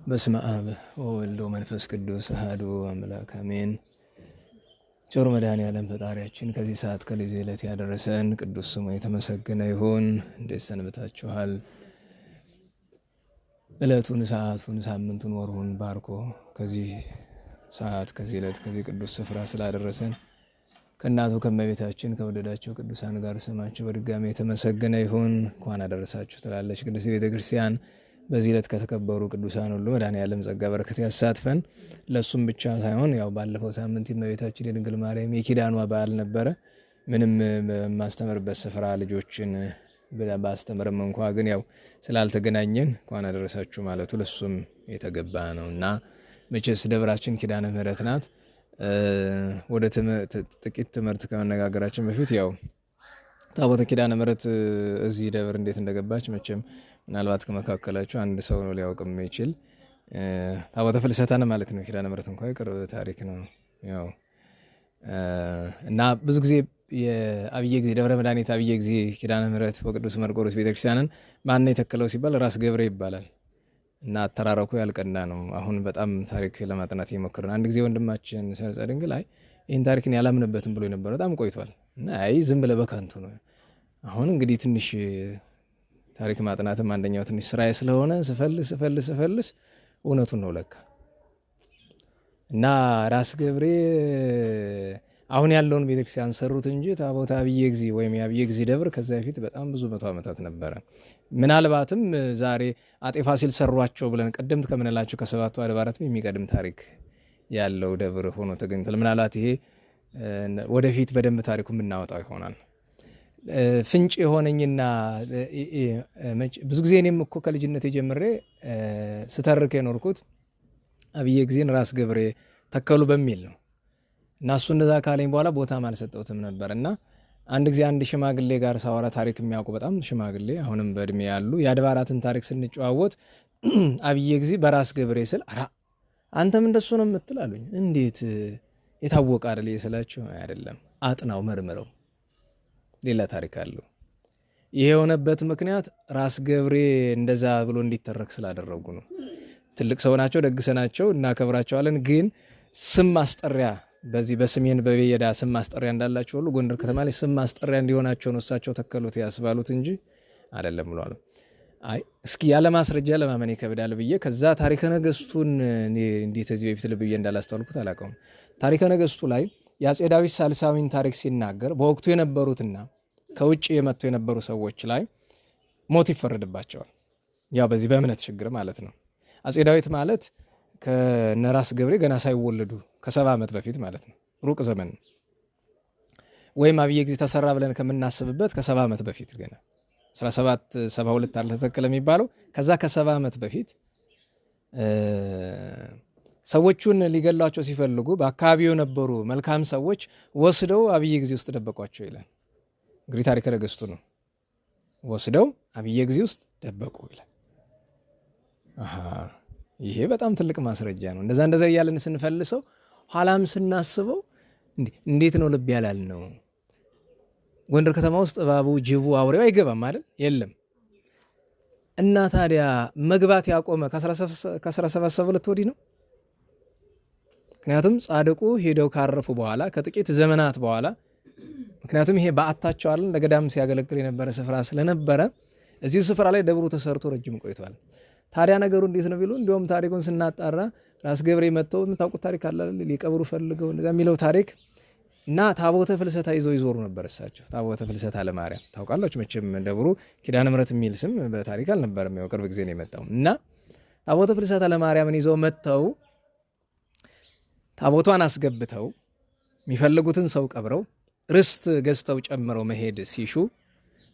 በስመ አብ ወወልድ ወመንፈስ ቅዱስ አሐዱ አምላክ አሜን። ቸሩ መድኃኔዓለም ፈጣሪያችን ከዚህ ሰዓት ከዚህ ዕለት ያደረሰን ቅዱስ ስሙ የተመሰገነ ይሁን። እንዴት ሰንብታችኋል? ዕለቱን፣ ሰዓቱን፣ ሳምንቱን፣ ወሩን ባርኮ ከዚህ ሰዓት ከዚህ ዕለት ከዚህ ቅዱስ ስፍራ ስላደረሰን ከእናቱ ከእመቤታችን ከወደዳቸው ቅዱሳን ጋር ስማቸው በድጋሚ የተመሰገነ ይሁን። እንኳን አደረሳችሁ ትላለች ቅድስት ቤተ ክርስቲያን። በዚህ ዕለት ከተከበሩ ቅዱሳን ሁሉ መድኃኔዓለም ጸጋ በረከት ያሳትፈን። ለሱም ብቻ ሳይሆን ያው ባለፈው ሳምንት የእመቤታችን የድንግል ማርያም የኪዳኗ በዓል ነበረ። ምንም በማስተምርበት ስፍራ ልጆችን ባስተምርም እንኳ ግን ያው ስላልተገናኘን እንኳን አደረሳችሁ ማለቱ ለሱም የተገባ ነውና መቼስ ደብራችን ኪዳነ ምሕረት ናት። ወደ ጥቂት ትምህርት ከመነጋገራችን በፊት ያው ታቦተ ኪዳነ ምሕረት እዚህ ደብር እንዴት እንደገባች መቼም ምናልባት ከመካከላችሁ አንድ ሰው ነው ሊያውቅ የሚችል። ታቦተ ፍልሰታ ነው ማለት ነው። ኪዳነ ምሕረት እንኳን የቅርብ ታሪክ ነው ያው እና ብዙ ጊዜ የአብየ ጊዜ ደብረ መድኃኒት አብየ ጊዜ ኪዳነ ምሕረት ወቅዱስ መርቆሬዎስ ቤተክርስቲያንን ማን የተከለው ሲባል ራስ ገብረ ይባላል እና አተራረኩ ያልቀና ነው። አሁን በጣም ታሪክ ለማጥናት እየሞከርን አንድ ጊዜ ወንድማችን ሰርጸ ድንግል አይ ይህን ታሪክን ያላምንበትም ብሎ የነበረ በጣም ቆይቷል እና አይ ዝም ብለህ በከንቱ ነው። አሁን እንግዲህ ትንሽ ታሪክ ማጥናትም አንደኛው ትንሽ ስራዬ ስለሆነ ስፈልስ እውነቱን ነው ለካ እና ራስ ገብሬ አሁን ያለውን ቤተክርስቲያን ሰሩት እንጂ ታቦተ አብየ ጊዜ ወይም የአብየ ጊዜ ደብር ከዛ በፊት በጣም ብዙ መቶ ዓመታት ነበረ። ምናልባትም ዛሬ አጤ ፋሲል ሰሯቸው ብለን ቀደምት ከምንላቸው ከሰባቱ አድባራትም የሚቀድም ታሪክ ያለው ደብር ሆኖ ተገኝቷል። ምናልባት ይሄ ወደፊት በደንብ ታሪኩ የምናወጣው ይሆናል። ፍንጭ የሆነኝና ብዙ ጊዜ እኔም እኮ ከልጅነት ጀምሬ ስተርክ የኖርኩት አብየ ጊዜን ራስ ገብሬ ተከሉ በሚል ነው እና እሱ እንደዛ ካለኝ በኋላ ቦታም አልሰጠሁትም ነበር እና አንድ ጊዜ አንድ ሽማግሌ ጋር ሳወራ ታሪክ የሚያውቁ በጣም ሽማግሌ አሁንም በእድሜ ያሉ የአድባራትን ታሪክ ስንጨዋወት አብየ ጊዜ በራስ ገብሬ ስል አራ አንተም እንደሱ ነው የምትል አሉኝ። እንዴት የታወቀ አይደል ስላቸው አይደለም አጥናው መርምረው ሌላ ታሪክ አለው። ይሄ የሆነበት ምክንያት ራስ ገብሬ እንደዛ ብሎ እንዲተረክ ስላደረጉ ነው። ትልቅ ሰው ናቸው፣ ደግሰናቸው እናከብራቸዋለን። ግን ስም ማስጠሪያ በዚህ በስሜን በበየዳ ስም ማስጠሪያ እንዳላቸው ሁሉ ጎንደር ከተማ ላይ ስም ማስጠሪያ እንዲሆናቸው ነው እሳቸው ተከሉት ያስባሉት እንጂ አይደለም ብሏል። አይ እስኪ ያለ ማስረጃ ለማመን ይከብዳል ብዬ ከዛ ታሪከ ነገስቱን እንዴት እዚህ በፊት ልብዬ እንዳላስተዋልኩት አላውቀውም። ታሪከ ነገስቱ ላይ የአፄ ዳዊት ሳልሳዊን ታሪክ ሲናገር በወቅቱ የነበሩትና ከውጭ የመጡ የነበሩ ሰዎች ላይ ሞት ይፈረድባቸዋል። ያው በዚህ በእምነት ችግር ማለት ነው። አፄ ዳዊት ማለት ከነራስ ገብሬ ገና ሳይወለዱ ከ70 ዓመት በፊት ማለት ነው። ሩቅ ዘመን ወይም አብየ ጊዜ ተሰራ ብለን ከምናስብበት ከ70 ዓመት በፊት ገና 1772 አለ ተተከለ የሚባለው ከዛ ከ70 ዓመት በፊት ሰዎቹን ሊገሏቸው ሲፈልጉ በአካባቢው የነበሩ መልካም ሰዎች ወስደው አብየ ጊዜ ውስጥ ደበቋቸው ይላል። እንግዲህ ታሪከ ነገስቱ ነው። ወስደው አብየ ጊዜ ውስጥ ደበቁ ይላል። ይሄ በጣም ትልቅ ማስረጃ ነው። እንደዛ እያለን ስንፈልሰው ኋላም ስናስበው እንዴት ነው ልብ ያላል ነው። ጎንደር ከተማ ውስጥ እባቡ፣ ጅቡ፣ አውሬው አይገባም አይደል? የለም። እና ታዲያ መግባት ያቆመ ከ1772 ወዲህ ነው። ምክንያቱም ጻድቁ ሄደው ካረፉ በኋላ ከጥቂት ዘመናት በኋላ ምክንያቱም ይሄ በዓታቸው አለን ለገዳም ሲያገለግል የነበረ ስፍራ ስለነበረ እዚሁ ስፍራ ላይ ደብሩ ተሰርቶ ረጅም ቆይቷል። ታዲያ ነገሩ እንዴት ነው ቢሉ እንዲሁም ታሪኩን ስናጣራ ራስ ገብሬ መጥተው የምታውቁት ታሪክ አለ ሊቀብሩ ፈልገው እንደዛ የሚለው ታሪክ እና ታቦተ ፍልሰታ ይዘው ይዞሩ ነበር። እሳቸው ታቦተ ፍልሰታ ለማርያም ታውቃላችሁ መቼም ደብሩ ኪዳነ ምሕረት የሚል ስም በታሪክ አልነበረም፣ ያው ቅርብ ጊዜ ነው የመጣው እና ታቦተ ፍልሰታ ለማርያምን ይዘው መጥተው ታቦቷን አስገብተው የሚፈልጉትን ሰው ቀብረው ርስት ገዝተው ጨምረው መሄድ ሲሹ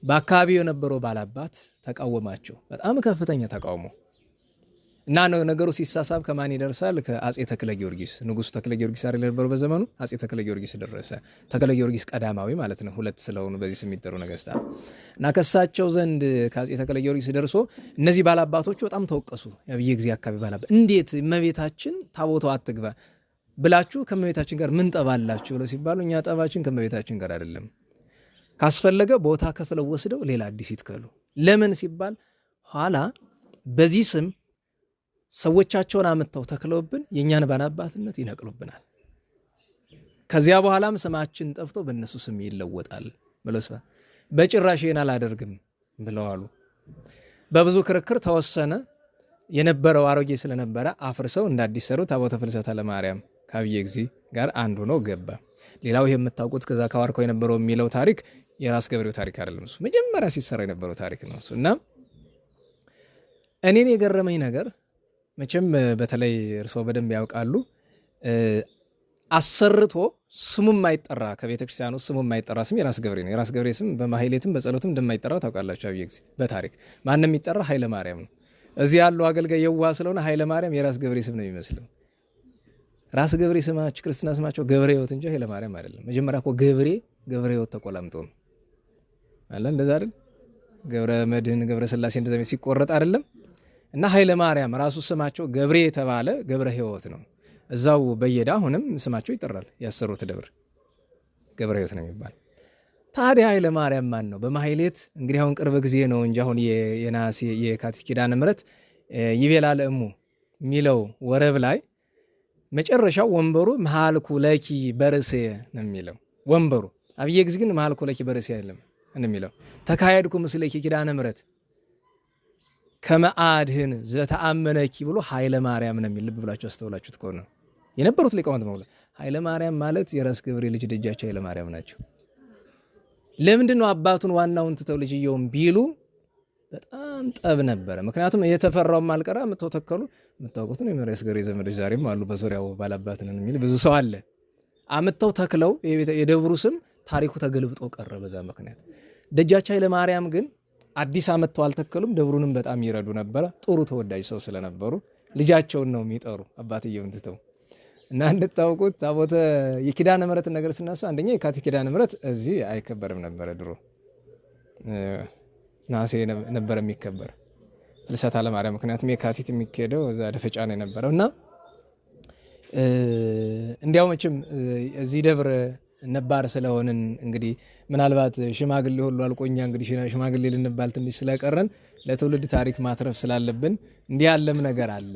በአካባቢው የነበረው ባላባት ተቃወማቸው። በጣም ከፍተኛ ተቃውሞ እና ነገሩ ሲሳሳብ ከማን ይደርሳል? ከአፄ ተክለ ጊዮርጊስ ንጉሱ ተክለ ጊዮርጊስ አይደል ነበሩ በዘመኑ። አፄ ተክለ ጊዮርጊስ ደረሰ። ተክለ ጊዮርጊስ ቀዳማዊ ማለት ነው፣ ሁለት ስለሆኑ በዚህ ስም የሚጠሩ ነገስታት እና ከሳቸው ዘንድ ከአፄ ተክለ ጊዮርጊስ ደርሶ እነዚህ ባላባቶቹ በጣም ተወቀሱ። የአብየ ጊዜ አካባቢ ባላባት እንዴት እመቤታችን ታቦቷ አትግባ ብላችሁ ከእመቤታችን ጋር ምን ጠባላችሁ ብለው ሲባሉ እኛ ጠባችን ከእመቤታችን ጋር አይደለም፣ ካስፈለገ ቦታ ከፍለው ወስደው ሌላ አዲስ ይትከሉ። ለምን ሲባል ኋላ በዚህ ስም ሰዎቻቸውን አመጣው ተክለውብን የኛን ባናባትነት ይነቅሉብናል። ከዚያ በኋላም ስማችን ጠፍቶ በእነሱ ስም ይለወጣል ብለው በጭራሽ ይህን አላደርግም ብለዋሉ። በብዙ ክርክር ተወሰነ። የነበረው አሮጌ ስለነበረ አፍርሰው እንዳዲስ ሰሩ። ታቦተ ፍልሰታ ለማርያም ከአብየ እግዚእ ጋር አንዱ ነው ገባ። ሌላው ይሄ የምታውቁት ከዛ ከዋርካው የነበረው የሚለው ታሪክ የራስ ገብሬው ታሪክ አይደለም። እሱ መጀመሪያ ሲሰራ የነበረው ታሪክ ነው እሱ። እና እኔን የገረመኝ ነገር መቼም በተለይ እርስዎ በደንብ ያውቃሉ፣ አሰርቶ ስሙ የማይጠራ ከቤተ ክርስቲያኑ ስሙ የማይጠራ ስም የራስ ገብሬ ነው። የራስ ገብሬ ስም በማህሌትም በጸሎትም እንደማይጠራ ታውቃላችሁ። አብየ እግዚእ በታሪክ ማንም የሚጠራ ኃይለ ማርያም ነው። እዚህ ያለው አገልጋይ የዋህ ስለሆነ ኃይለ ማርያም የራስ ገብሬ ስም ነው የሚመስለው። ራስ ገብሬ ስማቸው ክርስትና ስማቸው ገብረ ሕይወት እንጂ ኃይለ ማርያም አይደለም። መጀመሪያ እኮ ገብረ ሕይወት ተቆላምጦ ነው አለ። እንደዛ አይደል? ገብረ መድህን ገብረ ስላሴ እንደዛ ሲቆረጥ አይደለም። እና ኃይለ ማርያም ራሱ ስማቸው ገብሬ የተባለ ገብረ ሕይወት ነው። እዛው በየዳ አሁንም ስማቸው ይጠራል። ያሰሩት ደብር ገብረ ሕይወት ነው የሚባል። ታዲያ ኃይለ ማርያም ማን ነው? በማህሌት እንግዲህ አሁን ቅርብ ጊዜ ነው እንጂ አሁን የነሐሴ የካቲት ኪዳነ ምሕረት ይቤላ ለእሙ የሚለው ወረብ ላይ መጨረሻው ወንበሩ መሃልኩ ለኪ በርሴ ነው የሚለው ወንበሩ። አብየ እግዚእ ግን መሃልኩ ለኪ በርሴ አይደለም እንደሚለው ተካሄድኩ ምስለኪ ኪዳነ ምሕረት ከመአድህን ዘተአመነኪ ብሎ ኃይለ ማርያም ነው የሚል። ልብ ብላችሁ አስተውላችሁት ከሆነ የነበሩት ሊቃውንት ነው ኃይለ ማርያም ማለት የራስ ገብሬ ልጅ ደጃቸው ኃይለ ማርያም ናቸው። ለምንድን ነው አባቱን ዋናውን ትተው ልጅየውን ቢሉ በጣም ጠብ ነበረ። ምክንያቱም የተፈራው ማልቀራ መተው ተከሉ። የምታውቁት ነው የራስ ገብሬ ዘመዶች ዛሬም አሉ በዙሪያው ባላባት ነን የሚል ብዙ ሰው አለ። አምተው ተክለው የደብሩ ስም ታሪኩ ተገልብጦ ቀረ በዛ ምክንያት። ደጃቸው ኃይለ ማርያም ግን አዲስ አመተው አልተከሉም። ደብሩንም በጣም ይረዱ ነበረ። ጥሩ ተወዳጅ ሰው ስለነበሩ ልጃቸውን ነው የሚጠሩ አባትየውን ትተው። እና እንድታውቁት ታቦተ የኪዳነ ምሕረት ነገር ስናሳ አንደኛ የካቲት ኪዳነ ምሕረት እዚህ አይከበርም ነበረ። ድሮ ነሐሴ ነበር የሚከበር ፍልሰታ ለማርያም። ምክንያቱም የካቲት የሚካሄደው እዛ ደፈጫ ነው የነበረው። እና እንዲያው መቼም እዚህ ደብር ነባር ስለሆንን እንግዲህ ምናልባት ሽማግሌ ሁሉ አልቆኛ እንግዲህ ሽማግሌ ልንባል ትንሽ ስለቀረን ለትውልድ ታሪክ ማትረፍ ስላለብን እንዲህ ያለም ነገር አለ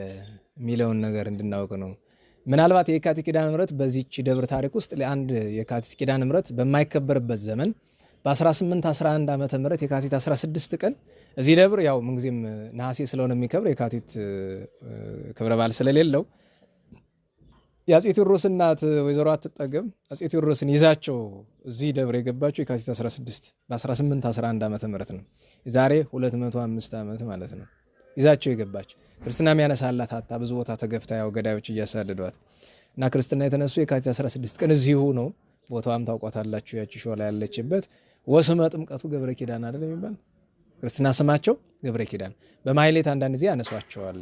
የሚለውን ነገር እንድናውቅ ነው። ምናልባት የካቲት ኪዳነ ምሕረት በዚች ደብር ታሪክ ውስጥ ለአንድ የካቲት ኪዳነ ምሕረት በማይከበርበት ዘመን በ1811 ዓመተ ምህረት የካቲት 16 ቀን እዚህ ደብር ያው ምንጊዜም ነሐሴ ስለሆነ የሚከብር የካቲት ክብረ በዓል ስለሌለው የአፄ ቴዎድሮስ እናት ወይዘሮ አትጠገብ አፄ ቴዎድሮስን ይዛቸው እዚህ ደብር የገባቸው የካቲት 16 በ1811 ዓመተ ምህረት ነው። ዛሬ 205 ዓመት ማለት ነው። ይዛቸው የገባቸው ክርስትና የሚያነሳላት አጣ ብዙ ቦታ ተገፍታ ያው ገዳዮች እያሳደዷት እና ክርስትና የተነሱ የካቲት 16 ቀን እዚሁ ነው። ቦታዋም ታውቋታላችሁ። ያቺ ሾላ ያለችበት ወስመ ጥምቀቱ ገብረ ኪዳን አይደል የሚባል ክርስትና ስማቸው ገብረ ኪዳን። በማህሌት አንዳንድ ጊዜ ያነሷቸዋል።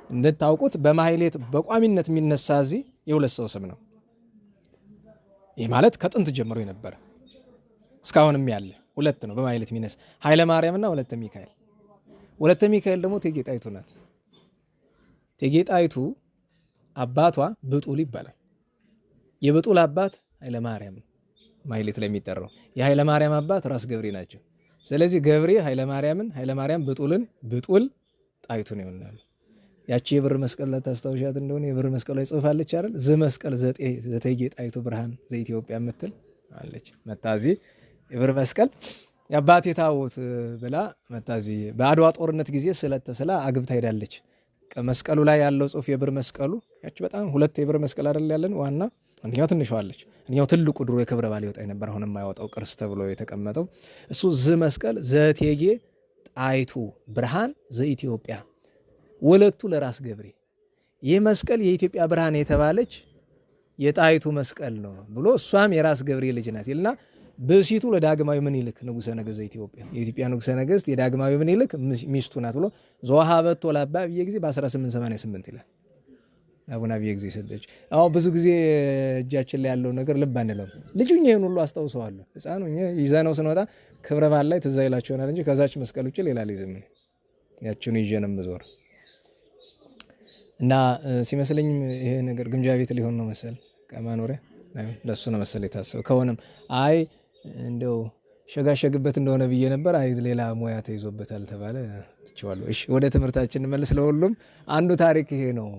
እንድታውቁት በማህሌት በቋሚነት የሚነሳ እዚህ የሁለት ሰው ስም ነው። ይህ ማለት ከጥንት ጀምሮ የነበረ እስካሁንም ያለ ሁለት ነው በማህሌት የሚነሳ ኃይለ ማርያምና ወለተ ሚካኤል። ወለተ ሚካኤል ደግሞ እቴጌ ጣይቱ ናት። እቴጌ ጣይቱ አባቷ ብጡል ይባላል። የብጡል አባት ኃይለ ማርያም ነው ማህሌት ላይ የሚጠራው። የኃይለ ማርያም አባት ራስ ገብሬ ናቸው። ስለዚህ ገብሬ ኃይለ ማርያምን፣ ኃይለ ማርያም ብጡልን፣ ብጡል ጣይቱን ይሆናል። ያቺ የብር መስቀል ታስታውሻት እንደሆነ የብር መስቀል ላይ ጽፋለች አይደል? ዘመስቀል ዘእቴጌ ጣይቱ ብርሃን ዘኢትዮጵያ የምትል አለች። መታዚ የብር መስቀል የአባቴ ታቦት ብላ መታዚ በአድዋ ጦርነት ጊዜ ስለተስላ አግብታ ሄዳለች። መስቀሉ ላይ ያለው ጽሁፍ የብር መስቀሉ ያቺ በጣም ሁለት የብር መስቀል አይደል ያለን ዋና አንደኛው ትንሿ አለች። አንደኛው ትልቁ ድሮ የክብረ በዓል ይወጣ ነበር። አሁን የማይወጣው ቅርስ ተብሎ የተቀመጠው እሱ መስቀል ዘእቴጌ ጣይቱ ብርሃን ዘኢትዮጵያ ወለቱ ለራስ ገብሬ። ይህ መስቀል የኢትዮጵያ ብርሃን የተባለች የጣይቱ መስቀል ነው ብሎ እሷም የራስ ገብሬ ልጅ ናት ይልና ብእሲቱ ለዳግማዊ ምኒልክ ንጉሠ ነገሥት ዘኢትዮጵያ የኢትዮጵያ ንጉሠ ነገሥት የዳግማዊ ምኒልክ ሚስቱ ናት ብሎ ዘወሀበቶ ለአባ አብየ እግዚእ በ1888 ይላል። አቡነ አብየ እግዚእ ሰጠች። አሁን ብዙ ጊዜ እጃችን ላይ ያለው ነገር ልብ አንለው። ልጁኛ ይሄን ሁሉ አስታውሰዋለሁ። ሕፃኑ ይዘነው ስንወጣ ክብረ በዓል ላይ ትዝ ይላችሁ ይሆናል እንጂ ከዛች መስቀል ውጭ ሌላ ሊዝም ያችኑ ይዤ ነው የምዞር እና ሲመስለኝ ይሄ ነገር ግምጃ ቤት ሊሆን ነው መሰል ከማኖሪያ ለሱ ነው መሰል የታሰበው። ከሆነም አይ እንደው ሸጋሸግበት እንደሆነ ብዬ ነበር። አይ ሌላ ሙያ ተይዞበታል ተባለ፣ ትቼዋለሁ። እሺ ወደ ትምህርታችን እንመለስ። ለሁሉም አንዱ ታሪክ ይሄ ነው።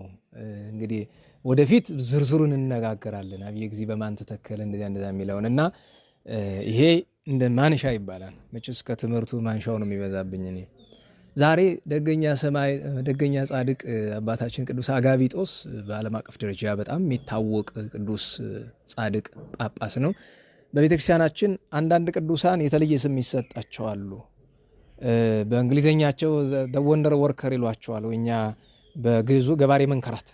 እንግዲህ ወደፊት ዝርዝሩን እንነጋገራለን። አብየ ጊዜ በማን ተተከለ እንደዛ የሚለውን እና ይሄ እንደ ማንሻ ይባላል። መቼስ ከትምህርቱ ማንሻው ነው የሚበዛብኝ። እኔ ዛሬ ደገኛ ጻድቅ አባታችን ቅዱስ አጋቢጦስ በዓለም አቀፍ ደረጃ በጣም የሚታወቅ ቅዱስ ጻድቅ ጳጳስ ነው። በቤተክርስቲያናችን አንዳንድ ቅዱሳን የተለየ ስም ይሰጣቸዋሉ። በእንግሊዘኛቸው ወንደር ወርከር ይሏቸዋል። እኛ በግዕዙ ገባሬ መንከራት፣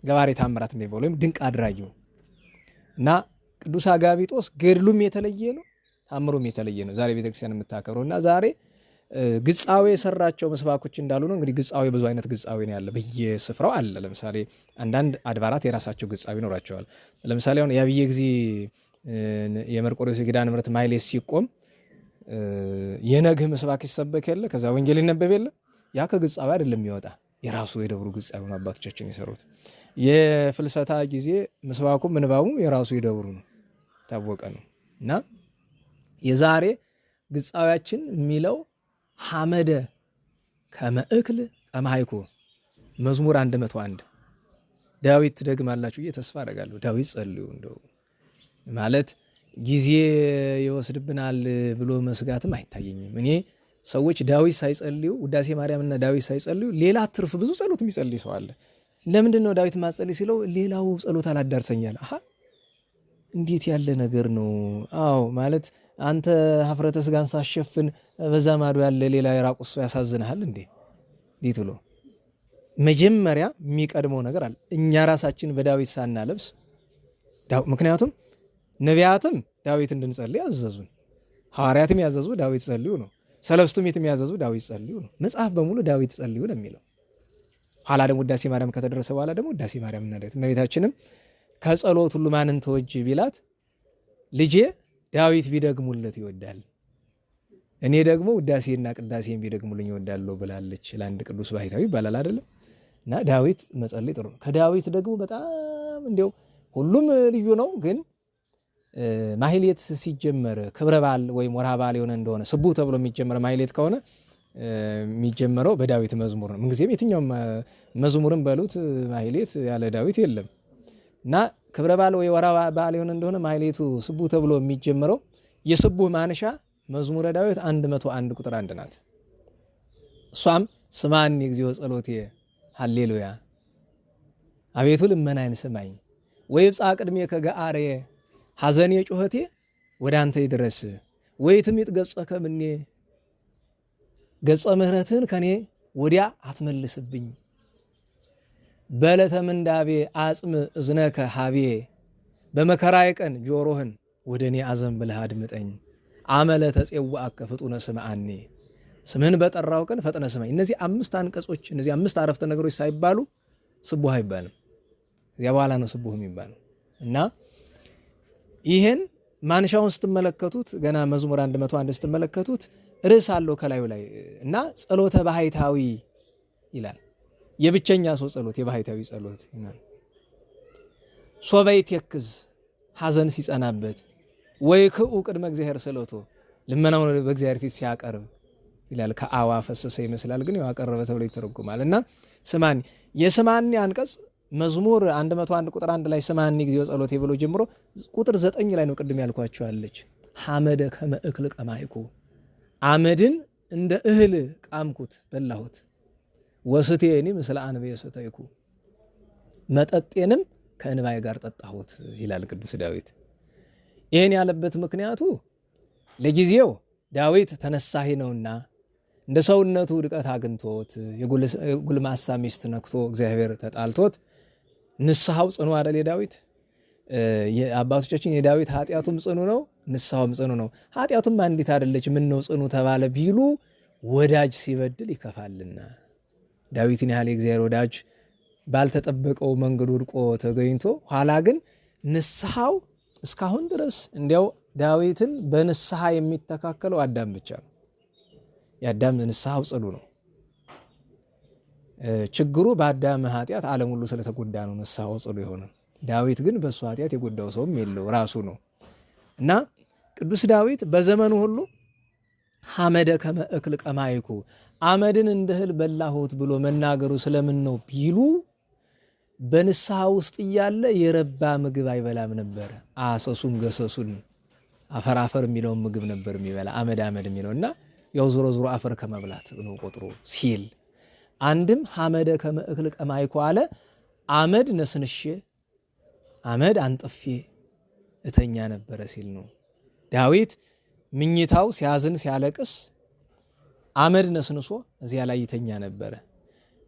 ገባሬ ታምራት እንደሚባለው ወይም ድንቅ አድራጊው እና ቅዱስ አጋቢጦስ ገድሉም የተለየ ነው፣ ታምሩም የተለየ ነው። ዛሬ ቤተክርስቲያን የምታከብረው እና ዛሬ ግጻዌ የሰራቸው መስባኮች እንዳሉ ነው። እንግዲህ ግጻዌ ብዙ አይነት ግጻዌ ነው ያለ፣ በየስፍራው አለ። ለምሳሌ አንዳንድ አድባራት የራሳቸው ግጻዌ ይኖራቸዋል። ለምሳሌ አሁን የአብየ ጊዜ የመርቆሬዎስ ኪዳነ ምሕረት ማሕሌት ሲቆም የነግህ መስባክ ይሰበክ የለ፣ ከዛ ወንጌል ይነበብ የለ፣ ያ ከግጻዌ አይደለም የሚወጣ፣ የራሱ የደብሩ ግጻዌ ነው አባቶቻችን የሰሩት። የፍልሰታ ጊዜ መስባኩም ምንባቡ የራሱ የደብሩ ነው፣ ታወቀ ነው። እና የዛሬ ግጻዌያችን የሚለው ሐመደ ከመእክል ቀማይኮ መዝሙር 101 ዳዊት ትደግማላችሁ ብዬ ተስፋ አደርጋለሁ። ዳዊት ጸልዩ እንደው ማለት ጊዜ ይወስድብናል ብሎ መስጋትም አይታየኝም። እኔ ሰዎች ዳዊት ሳይጸልዩ ውዳሴ ማርያምና ዳዊት ሳይጸልዩ ሌላ ትርፍ ብዙ ጸሎት የሚጸልይ ሰው አለ። ለምንድን ነው ዳዊት ማጸልይ ሲለው ሌላው ጸሎት አላዳርሰኛል። አሃ እንዴት ያለ ነገር ነው? አዎ ማለት አንተ ሀፍረተ ስጋን ሳሸፍን በዛ ማዶ ያለ ሌላ የራቁት ሰው ያሳዝንሃል እንዴ? እንዴት ብሎ መጀመሪያ የሚቀድመው ነገር አለ። እኛ ራሳችን በዳዊት ሳናለብስ ምክንያቱም ነቢያትም ዳዊት እንድንጸልይ አዘዙን፣ ሐዋርያትም ያዘዙ ዳዊት ጸልዩ ነው፣ ሰለስቱ ምዕት ያዘዙ ዳዊት ጸልዩ ነው። መጽሐፍ በሙሉ ዳዊት ጸልዩ ነው የሚለው። ኋላ ደግሞ ውዳሴ ማርያም ከተደረሰ በኋላ ደግሞ ውዳሴ ማርያም እና ዳዊት። እመቤታችንም ከጸሎት ሁሉ ማንን ተወጅ ቢላት ልጄ ዳዊት ቢደግሙለት ይወዳል፣ እኔ ደግሞ ውዳሴና ቅዳሴን ቢደግሙልኝ ይወዳለሁ ብላለች። ለአንድ ቅዱስ ባሕታዊ ይባላል አይደለም? እና ዳዊት መጸለይ ጥሩ ነው። ከዳዊት ደግሞ በጣም እንዲያው ሁሉም ልዩ ነው፣ ግን ማሕሌት ሲጀመር ክብረ በዓል ወይም ወርሃ በዓል የሆነ እንደሆነ ስቡህ ተብሎ የሚጀመር ማሕሌት ከሆነ የሚጀመረው በዳዊት መዝሙር ነው። ምንጊዜም የትኛውም መዝሙርን በሉት ማሕሌት ያለ ዳዊት የለም። እና ክብረ በዓል ወይ ወርሃ በዓል የሆነ እንደሆነ ማሕሌቱ ስቡህ ተብሎ የሚጀመረው የስቡህ ማንሻ መዝሙረ ዳዊት 101 ቁጥር 1 ናት። እሷም ስማኒ እግዚኦ ጸሎቴ ሃሌሉያ፣ አቤቱ ልመናዬን ስማኝ፣ ወይብጽሕ ቅድሜከ ገአሬ ሐዘኔ ጩኸቴ ወደ አንተ ይድረስ፣ ወይትምጥ ገጸከ እምኔ ገጸ ምሕረትህን ከኔ ወዲያ አትመልስብኝ፣ በዕለተ ምንዳቤ አጽም እዝነከ ሀቤ፣ በመከራዬ ቀን ጆሮህን ወደ እኔ አዘንብለህ አድምጠኝ፣ አመለ ተጼዋዕከ ፍጡነ ስምዓኒ፣ ስምህን በጠራው ቀን ፈጥነ ስማኝ። እነዚህ 5 አንቀጾች እነዚህ 5 አረፍተ ነገሮች ሳይባሉ ስቡህ አይባልም። እዚያ በኋላ ነው ስቡህ የሚባለው። እና ይህን ማንሻውን ስትመለከቱት ገና መዝሙር 101 ስትመለከቱት ርዕስ አለው ከላዩ ላይ እና ጸሎተ ባሕታዊ ይላል። የብቸኛ ሰው ጸሎት፣ የባሕታዊ ጸሎት ይላል። ሶበ ይትክዝ ሐዘን ሲጸናበት፣ ወይ ክኡ ቅድመ እግዚአብሔር ስእለቶ ልመናውን በእግዚአብሔር ፊት ሲያቀርብ ይላል። ከአዋ ፈሰሰ ይመስላል፣ ግን ያው አቀረበ ተብሎ ይተረጎማል። እና ስማኒ የስማኒ አንቀጽ መዝሙር 101 ቁጥር 1 ላይ ስማኒ እግዚኦ ጸሎቴ ብሎ ጀምሮ ቁጥር 9 ላይ ነው ቅድም ያልኳችሁ አለች። ሐመደ ከመ እክል ቀማይኩ፣ አመድን እንደ እህል ቃምኩት በላሁት፣ ወስቴኒ ምስለ አንብየ ሰተይኩ፣ መጠጤንም ከእንባዬ ጋር ጠጣሁት ይላል ቅዱስ ዳዊት። ይህን ያለበት ምክንያቱ ለጊዜው ዳዊት ተነሳሂ ነውና እንደ ሰውነቱ ድቀት አግኝቶት የጉልማሳ ሚስት ነክቶ እግዚአብሔር ተጣልቶት ንስሐው ጽኑ አይደል? የዳዊት አባቶቻችን የዳዊት ኃጢአቱም ጽኑ ነው፣ ንስሐውም ጽኑ ነው። ኃጢአቱም አንዲት አይደለች፣ ምን ነው ጽኑ ተባለ ቢሉ ወዳጅ ሲበድል ይከፋልና ዳዊትን ያህል የእግዚአብሔር ወዳጅ ባልተጠበቀው መንገድ ወድቆ ተገኝቶ ኋላ ግን ንስሐው እስካሁን ድረስ እንዲያው ዳዊትን በንስሐ የሚተካከለው አዳም ብቻ ነው። የአዳም ንስሐው ጽኑ ነው። ችግሩ በአዳም ኃጢአት ዓለም ሁሉ ስለተጎዳ ነው ንስሐው ጽኑ የሆነ። ዳዊት ግን በእሱ ኃጢአት የጎዳው ሰውም የለው ራሱ ነው። እና ቅዱስ ዳዊት በዘመኑ ሁሉ ሐመደ ከመ እክል ቀማይኩ አመድን እንደ እህል በላሁት ብሎ መናገሩ ስለምን ነው ቢሉ በንስሐ ውስጥ እያለ የረባ ምግብ አይበላም ነበር። አሰሱን ገሰሱን አፈራፈር የሚለውን ምግብ ነበር የሚበላ አመድ የሚለውና ያው ዞሮ ዞሮ አፈር ከመብላት ነው ቆጥሮ ሲል አንድም ሐመደ ከመ እክል ቀማይኩ አለ አመድ ነስንሼ አመድ አንጥፌ እተኛ ነበረ ሲል ነው። ዳዊት ምኝታው ሲያዝን ሲያለቅስ አመድ ነስንሶ እዚያ ላይ ይተኛ ነበረ።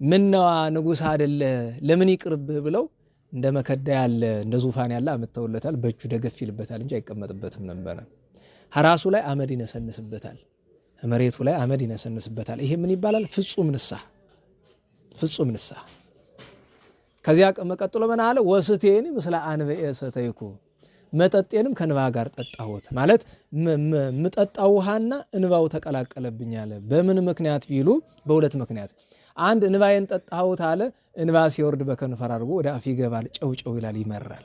ምነዋ ንጉሥ አይደለ ለምን ይቅርብህ ብለው እንደ መከዳ ያለ እንደ ዙፋን ያለ አመተውለታል። በእጁ ደገፍ ይልበታል እንጂ አይቀመጥበትም ነበረ። ራሱ ላይ አመድ ይነሰንስበታል፣ መሬቱ ላይ አመድ ይነሰንስበታል። ይሄ ምን ይባላል? ፍጹም ንስሐ፣ ፍጹም ንስሐ። ከዚያ ቀጥሎ ምን አለ? ወስቴኒ ምስለ አንበኤ ሰተይኩ መጠጤንም ከንባ ጋር ጠጣሁት። ማለት ምጠጣው ውሃና እንባው ተቀላቀለብኝ አለ። በምን ምክንያት ቢሉ በሁለት ምክንያት። አንድ እንባዬን ጠጣሁት አለ። እንባ ሲወርድ በከንፈር አድርጎ ወደ አፍ ይገባል፣ ጨው ጨው ይላል፣ ይመራል።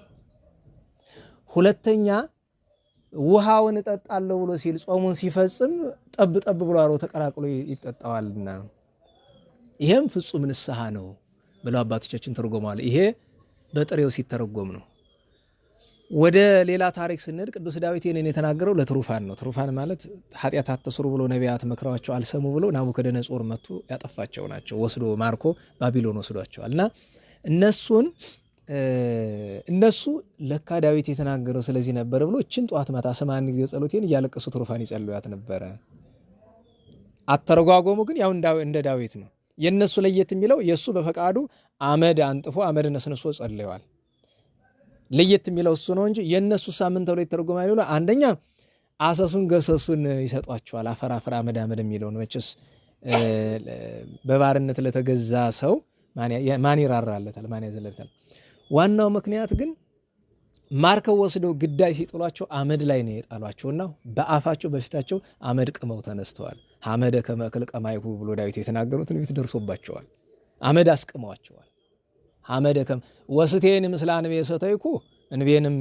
ሁለተኛ ውሃውን እጠጣለሁ ብሎ ሲል ጾሙን ሲፈጽም ጠብ ጠብ ብሎ አሮ ተቀላቅሎ ይጠጣዋልና ይሄም ፍጹም ንስሐ ነው ብለው አባቶቻችን ተርጎማል። ይሄ በጥሬው ሲተረጎም ነው። ወደ ሌላ ታሪክ ስንሄድ ቅዱስ ዳዊት ይህንን የተናገረው ለትሩፋን ነው። ትሩፋን ማለት ኃጢአት አትስሩ ብሎ ነቢያት መክረዋቸው አልሰሙ ብሎ ናቡከደነጾር መጥቶ ያጠፋቸው ናቸው። ወስዶ ማርኮ ባቢሎን ወስዷቸዋል። እና እነሱ ለካ ዳዊት የተናገረው ስለዚህ ነበር ብሎ እችን ጠዋት ማታ 80 ጊዜ ጸሎቴን እያለቀሱ ትሩፋን ይጸልዩት ነበረ። አተረጓጎሙ ግን ያው እንደ ዳዊት ነው። የነሱ ለየት የሚለው የሱ በፈቃዱ አመድ አንጥፎ አመድ ነስንሶ ጸልየዋል። ለየት የሚለው እሱ ነው እንጂ የነሱ ሳምንት ተብሎ ይተረጎማል ይሉ አንደኛ አሰሱን ገሰሱን ይሰጧቸዋል። አፈራፈራ አመድ የሚለውን መቼስ በባርነት ለተገዛ ሰው ማን ይራራለታል? ማን ያዘለታል? ዋናው ምክንያት ግን ማርከው ወስደው ግዳይ ሲጥሏቸው አመድ ላይ ነው የጣሏቸውና በአፋቸው በፊታቸው አመድ ቅመው ተነስተዋል። ሐመደ ከመ እክል ቀማይኩ ብሎ ዳዊት የተናገሩት ትንቢት ደርሶባቸዋል። አመድ አስቅመዋቸዋል። ሐመደ ከመ ወስቴን ምስለ አንበኤ ሰተይኩ እንቤንም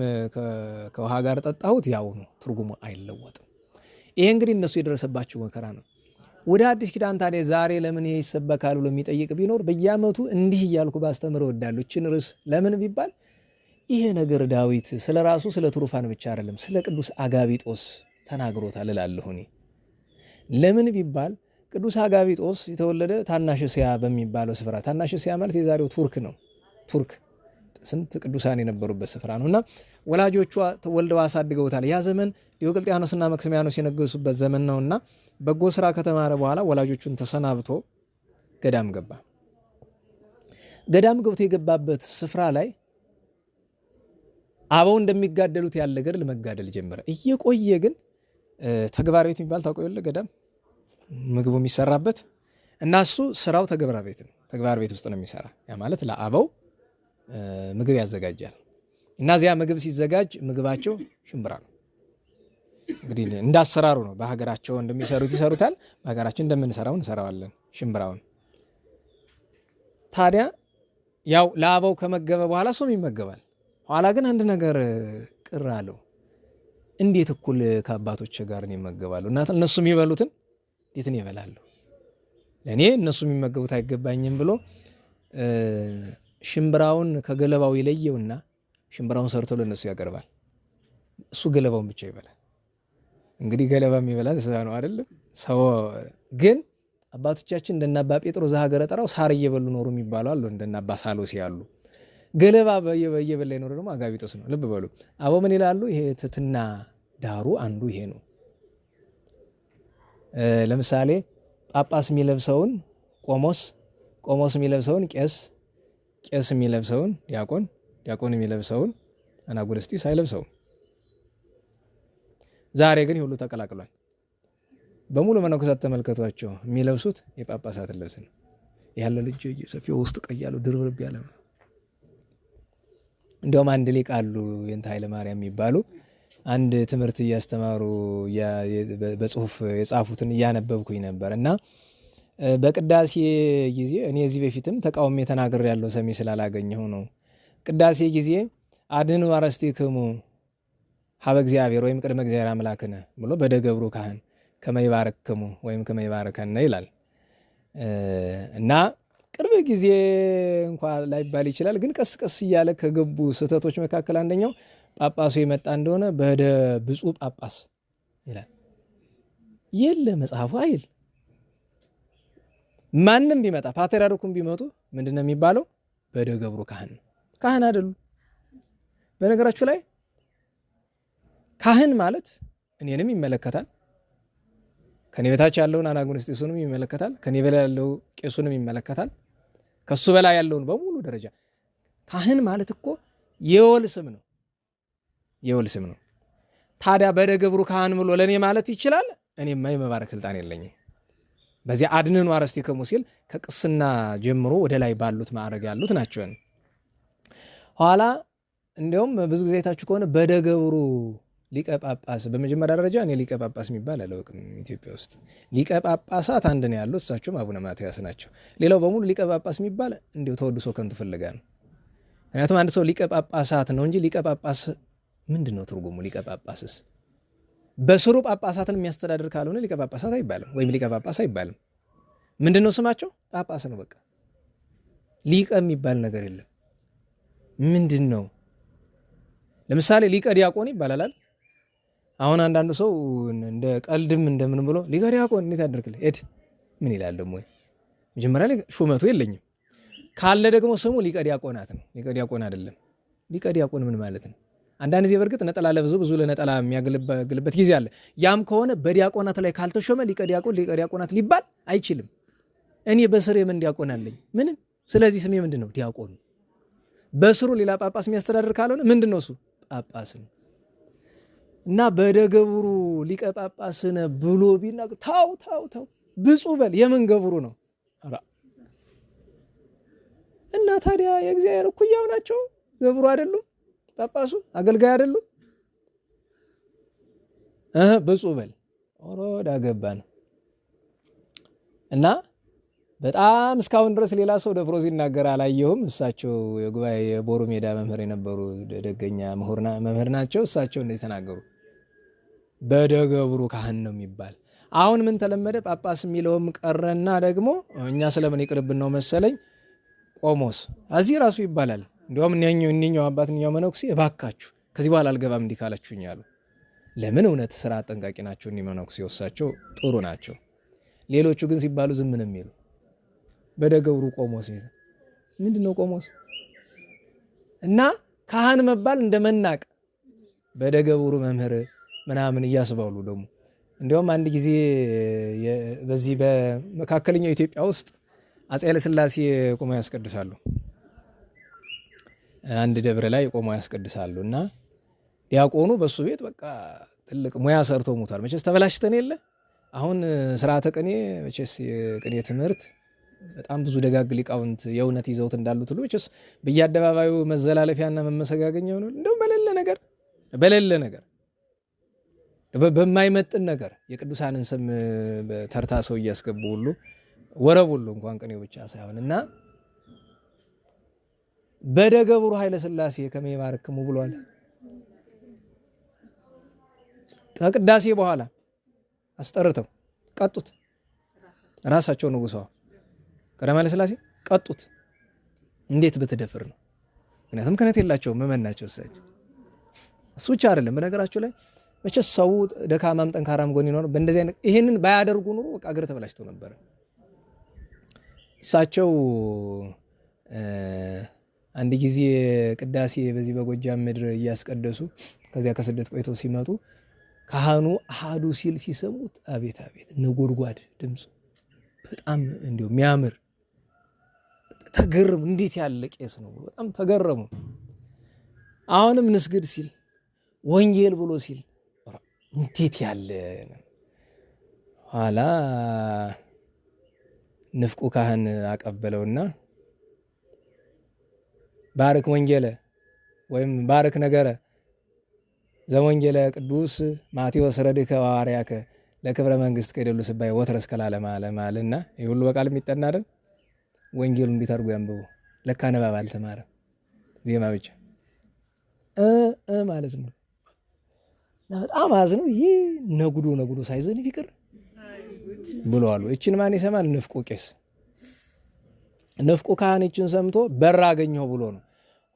ከውሃ ጋር ጠጣሁት ያው ነው፣ ትርጉሙ አይለወጥም። ይሄ እንግዲህ እነሱ የደረሰባቸው መከራ ነው። ወደ አዲስ ኪዳን ታዲያ ዛሬ ለምን ይሄ ይሰበካል ብሎ የሚጠይቅ ቢኖር በየዓመቱ እንዲህ እያልኩ ባስተምር እወዳለሁ። እችን ርዕስ ለምን ቢባል ይሄ ነገር ዳዊት ስለ ራሱ ስለ ትሩፋን ብቻ አይደለም ስለ ቅዱስ አጋቢጦስ ተናግሮታል እላለሁ እኔ። ለምን ቢባል ቅዱስ አጋቢጦስ የተወለደ ታናሽ እስያ በሚባለው ስፍራ፣ ታናሽ እስያ ማለት የዛሬው ቱርክ ነው። ቱርክ ስንት ቅዱሳን የነበሩበት ስፍራ ነውና ወላጆቿ ተወልደው አሳድገውታል። ያ ዘመን ዲዮቅልጥያኖስና መክስሚያኖስ የነገሱበት ዘመን ነውና በጎ ስራ ከተማረ በኋላ ወላጆቹን ተሰናብቶ ገዳም ገባ። ገዳም ገብቶ የገባበት ስፍራ ላይ አበው እንደሚጋደሉት ያለ ገድል መጋደል ጀመረ። እየቆየ ግን ተግባር ቤት የሚባል ታውቀው የለ ገዳም ምግቡ የሚሰራበት እና እሱ ስራው ተግባር ቤት ነው። ተግባር ቤት ውስጥ ነው የሚሰራ። ያ ማለት ለአበው ምግብ ያዘጋጃል። እና እዚያ ምግብ ሲዘጋጅ ምግባቸው ሽምብራ ነው። እንግዲህ እንዳሰራሩ ነው። በሀገራቸው እንደሚሰሩት ይሰሩታል፣ በሀገራችን እንደምንሰራው እንሰራዋለን ሽምብራውን። ታዲያ ያው ለአበው ከመገበ በኋላ እሱም ይመገባል። ኋላ ግን አንድ ነገር ቅር አለው። እንዴት እኩል ከአባቶች ጋር ነው ይመገባሉ? እና እነሱ የሚበሉትን እንዴት ነው ይበላሉ? ለኔ እነሱ የሚመገቡት አይገባኝም ብሎ ሽምብራውን ከገለባው ይለየውና ሽምብራውን ሰርቶ ለነሱ ያቀርባል። እሱ ገለባውን ብቻ ይበላል። እንግዲህ ገለባ የሚበላ እንስሳ ነው አይደለም? ሰው ግን አባቶቻችን እንደነ አባ ጴጥሮስ ዘሀገረ ጠራው ሳር እየበሉ ኖሩ የሚባሉ አሉ። እንደነ አባ ሳሎሲ ያሉ ገለባ በየበላ ይኖር ደግሞ አጋቢጦስ ነው። ልብ በሉ አበው ምን ይላሉ? ይሄ ትትና ዳሩ አንዱ ይሄ ነው። ለምሳሌ ጳጳስ የሚለብሰውን ቆሞስ፣ ቆሞስ የሚለብሰውን ቄስ፣ ቄስ የሚለብሰውን ዲያቆን፣ ዲያቆን የሚለብሰውን አናጉልስጢስ አይለብሰውም። ዛሬ ግን ሁሉ ተቀላቅሏል። በሙሉ መነኮሳት ተመልከቷቸው የሚለብሱት የጳጳሳትን ልብስ ነው። ያለ ልጅ ሰፊው ውስጥ ቀይ ያለው ድርብርብ ያለ ነው። እንደውም አንድ ሊቅ አሉ የንታ ኃይለ ማርያም የሚባሉ አንድ ትምህርት እያስተማሩ በጽሁፍ የጻፉትን እያነበብኩኝ ነበር እና በቅዳሴ ጊዜ እኔ እዚህ በፊትም ተቃውሞ ተናግሬ ያለው ሰሚ ስላላገኘው ነው። ቅዳሴ ጊዜ አድኅኑ አርሥቲክሙ ሀበ እግዚአብሔር ወይም ቅድመ እግዚአብሔር አምላክነ ብሎ በደገብሩ ካህን ከመይባረክሙ ወይም ከመይባረከነ ይላል እና ቅርብ ጊዜ እንኳ ላይባል ይችላል። ግን ቀስ ቀስ እያለ ከገቡ ስህተቶች መካከል አንደኛው ጳጳሱ የመጣ እንደሆነ በደ ብፁዕ ጳጳስ ይላል። የለ መጽሐፉ አይል። ማንም ቢመጣ ፓትርያርኩም ቢመጡ ምንድነው የሚባለው? በደ ገብሩ ካህን ነው። ካህን አይደሉም። በነገራችሁ ላይ ካህን ማለት እኔንም ይመለከታል፣ ከኔ በታች ያለውን አናጉንስጢሱንም ይመለከታል፣ ከኔ በላይ ያለው ቄሱንም ይመለከታል፣ ከሱ በላይ ያለውን በሙሉ ደረጃ። ካህን ማለት እኮ የወል ስም ነው፣ የወል ስም ነው። ታዲያ በደ ገብሩ ካህን ብሎ ለኔ ማለት ይችላል? እኔማ የመባረክ ስልጣን የለኝም። በዚያ አድንኑ አርሥቲክሙ ሲል ከቅስና ጀምሮ ወደ ላይ ባሉት ማዕረግ ያሉት ናቸው። ኋላ እንዲያውም ብዙ ጊዜ አይታችሁ ከሆነ በደ ገብሩ ሊቀ ጳጳስ፣ በመጀመሪያ ደረጃ እኔ ሊቀ ጳጳስ የሚባል አላውቅም ኢትዮጵያ ውስጥ። ሊቀ ጳጳሳት አንድ ነው ያሉት፣ እሳቸውም አቡነ ማትያስ ናቸው። ሌላው በሙሉ ሊቀ ጳጳስ የሚባል እንዲሁ ተወድሶ ከንቱ ፍለጋ ነው። ምክንያቱም አንድ ሰው ሊቀ ጳጳሳት ነው እንጂ ሊቀ ጳጳስ ምንድን ነው ትርጉሙ? ሊቀ ጳጳስስ በስሩ ጳጳሳትን የሚያስተዳድር ካልሆነ ሊቀ ጳጳሳት አይባልም፣ ወይም ሊቀ ጳጳስ አይባልም። ምንድን ነው ስማቸው? ጳጳስ ነው በቃ። ሊቀ የሚባል ነገር የለም። ምንድን ነው? ለምሳሌ ሊቀ ዲያቆን ይባላል። አሁን አንዳንዱ ሰው እንደ ቀልድም እንደምን ብሎ ሊቀ ዲያቆን እንዴት ያደርግልህ ሄድ ምን ይላል ደግሞ? መጀመሪያ ላይ ሹመቱ የለኝም ካለ ደግሞ ስሙ ሊቀ ዲያቆናት ነው። ሊቀ ዲያቆን አይደለም። ሊቀ ዲያቆን ምን ማለት ነው? አንዳንድ ጊዜ በእርግጥ ነጠላ ለብዙ ብዙ ለነጠላ የሚያገለግልበት ጊዜ አለ። ያም ከሆነ በዲያቆናት ላይ ካልተሾመ ሊቀ ዲያቆን ሊቀ ዲያቆናት ሊባል አይችልም። እኔ በስሬ ምን ዲያቆን አለኝ? ምንም። ስለዚህ ስሜ ምንድን ነው? ዲያቆን። በስሩ ሌላ ጳጳስ የሚያስተዳድር ካልሆነ ምንድን ነው? እሱ ጳጳስ ነው። እና በደ ገብሩ ሊቀ ጳጳስ ነህ ብሎ ቢናገር ታው ብፁዕ በል። የምን ገብሩ ነው? እና ታዲያ የእግዚአብሔር እኩያው ናቸው? ገብሩ አይደሉም? ጳጳሱ አገልጋይ አይደሉም? ብፁዕ በል። ኦሮዳ ገባ ነው። እና በጣም እስካሁን ድረስ ሌላ ሰው ደፍሮ ሲናገር አላየሁም። እሳቸው የጉባኤ የቦሩ ሜዳ መምህር የነበሩ ደገኛ መምህር ናቸው። እሳቸው እንደዚህ ተናገሩ። በደ ገብሩ ካህን ነው የሚባል። አሁን ምን ተለመደ? ጳጳስ የሚለውም ቀረና ደግሞ እኛ ስለምን ይቅርብን ነው መሰለኝ ቆሞስ እዚህ ራሱ ይባላል። እንዲያውም እኒኛው አባት እኒኛው መነኩሴ እባካችሁ ከዚህ በኋላ አልገባም እንዲህ ካላችሁኝ አሉ። ለምን? እውነት ስራ አጠንቃቂ ናቸው እኒህ መነኩሴ፣ እሳቸው ጥሩ ናቸው። ሌሎቹ ግን ሲባሉ ዝም ነው የሚሉ። በደ ገብሩ ቆሞስ ምንድን ነው ቆሞስ? እና ካህን መባል እንደመናቅ በደ ገብሩ መምህር ምናምን እያስባሉ ደግሞ። እንዲያውም አንድ ጊዜ በዚህ በመካከለኛው ኢትዮጵያ ውስጥ አፄ ኃይለሥላሴ ቆመው ያስቀድሳሉ። አንድ ደብረ ላይ ቆመው ያስቀድሳሉ እና ዲያቆኑ በሱ ቤት በቃ ትልቅ ሙያ ሰርቶ ሞቷል። መቼስ ተበላሽተን የለ አሁን ስርዓተ ቅኔ፣ መቼስ የቅኔ ትምህርት በጣም ብዙ ደጋግ ሊቃውንት የእውነት ይዘውት እንዳሉት ሁሉ መቼስ በየአደባባዩ መዘላለፊያና መመሰጋገኛ ሆኖ እንደውም በሌለ ነገር በማይመጥን ነገር የቅዱሳንን ስም ተርታ ሰው እያስገቡ ሁሉ ወረብ ሁሉ እንኳን ቅኔው ብቻ ሳይሆን እና በደ ገብሩ ኃይለ ሥላሴ ከመይባርክሙ ብሏል። ከቅዳሴ በኋላ አስጠርተው ቀጡት። ራሳቸው ንጉሷ ቀዳማዊ ኃይለ ሥላሴ ቀጡት። እንዴት ብትደፍር ነው? ምክንያቱም ክህነት የላቸውም፣ ምእመን ናቸው እሳቸው። እሱ ብቻ አይደለም፣ በነገራቸው ላይ መቼስ ሰው ደካማም ጠንካራም ጎን ይኖር። በእንደዚህ አይነት ይሄንን ባያደርጉ ኑሮ በቃ እግር ተበላሽተው ነበር። እሳቸው አንድ ጊዜ ቅዳሴ በዚህ በጎጃም ምድር እያስቀደሱ ከዚያ ከስደት ቆይተው ሲመጡ ካህኑ አሃዱ ሲል ሲሰሙት አቤት አቤት ነጎድጓድ ድምፁ በጣም እንዲሁ የሚያምር ተገረሙ። እንዴት ያለ ቄስ ነው! በጣም ተገረሙ። አሁንም ንስግድ ሲል ወንጌል ብሎ ሲል እንዴት ያለ! ኋላ ንፍቁ ካህን አቀበለውና ባርክ ወንጌለ ወይም ባርክ ነገረ ዘወንጌለ ቅዱስ ማቴዎስ ረድከ ሐዋርያከ ለክብረ መንግስት ከይደሉ ስባይ ወትረስ ከላለም አለማልና ይህ ሁሉ በቃል የሚጠና አይደል? ወንጌሉ እንዴት አድርጎ ያንብቡ? ለካ ንባብ አልተማረም፣ ዜማ ብቻ ማለት ነው። በጣም አዝነው ይሄ ነጉዶ ሳይዘንብ ይቅር ብሎ አሉ። እችን ማን ይሰማል? ንፍቁ ቄስ። ንፍቁ ካህን እችን ሰምቶ በር አገኘው ብሎ ነው።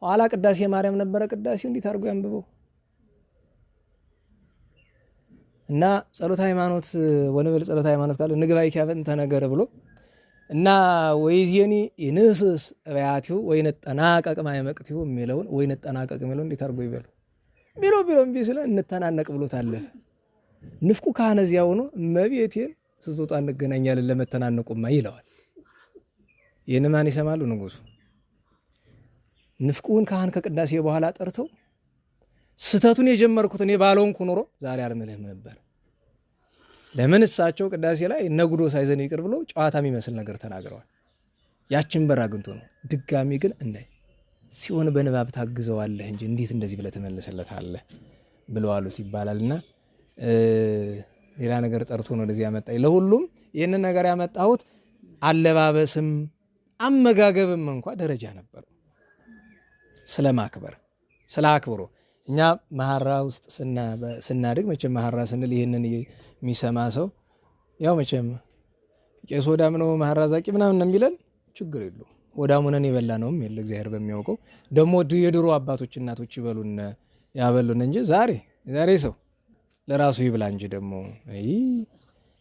ኋላ ቅዳሴ ማርያም ነበረ። ቅዳሴው እንዴት አድርጎ ያንብበው እና ጸሎተ ሃይማኖት ወንበል ጸሎተ ሃይማኖት ካለ ንግባይ ካበንተ ነገር ብሎ እና ወይዚኒ ይንስስ አብያቲው ወይነጠናቀቅ ማይመቅቲው የሚለውን ወይነጠናቀቅ የሚለውን እንዴት አድርጎ ይበሉ ቢሮ እምቢ ስለ እንተናነቅ ብሎታል። ንፍቁ ካህን እዚያው ነው እመቤቴን ስትወጣ እንገናኛለን ለመተናነቁማ ይለዋል። ይህን ማን ይሰማሉ? ንጉሱ። ንፍቁን ካህን ከቅዳሴ በኋላ ጠርተው ስተቱን የጀመርኩት እኔ ባልሆንኩ ኖሮ ዛሬ አልምልህም ነበር። ለምን እሳቸው ቅዳሴ ላይ ነጉዶ ሳይዘን ይቅር ብሎ ጨዋታ የሚመስል ነገር ተናግረዋል። ያችን በር አግኝቶ ነው። ድጋሚ ግን እንዳይ ሲሆን በንባብ ታግዘዋለህ እንጂ እንዴት እንደዚህ ብለህ ትመልሰለታለህ ብለዋሉት ይባላልና ሌላ ነገር ጠርቶ ነው ወደዚህ ያመጣኝ። ለሁሉም ይህንን ነገር ያመጣሁት አለባበስም አመጋገብም እንኳ ደረጃ ነበር ስለማክበር ስለ አክብሮ እኛ መሐራ ውስጥ ስናድግ መቼም መሐራ ስንል ይህንን የሚሰማ ሰው ያው መቼም ቄስ ወዳም ነው መሐራ ዛቂ ምናምን ነው የሚለን ችግር የለውም። ወዳሙነን የበላ ነውም የለ እግዚአብሔር በሚያውቀው ደግሞ የድሮ አባቶች እናቶች ይበሉን ያበሉን እንጂ ዛሬ ሰው ለራሱ ይብላ እንጂ ደግሞ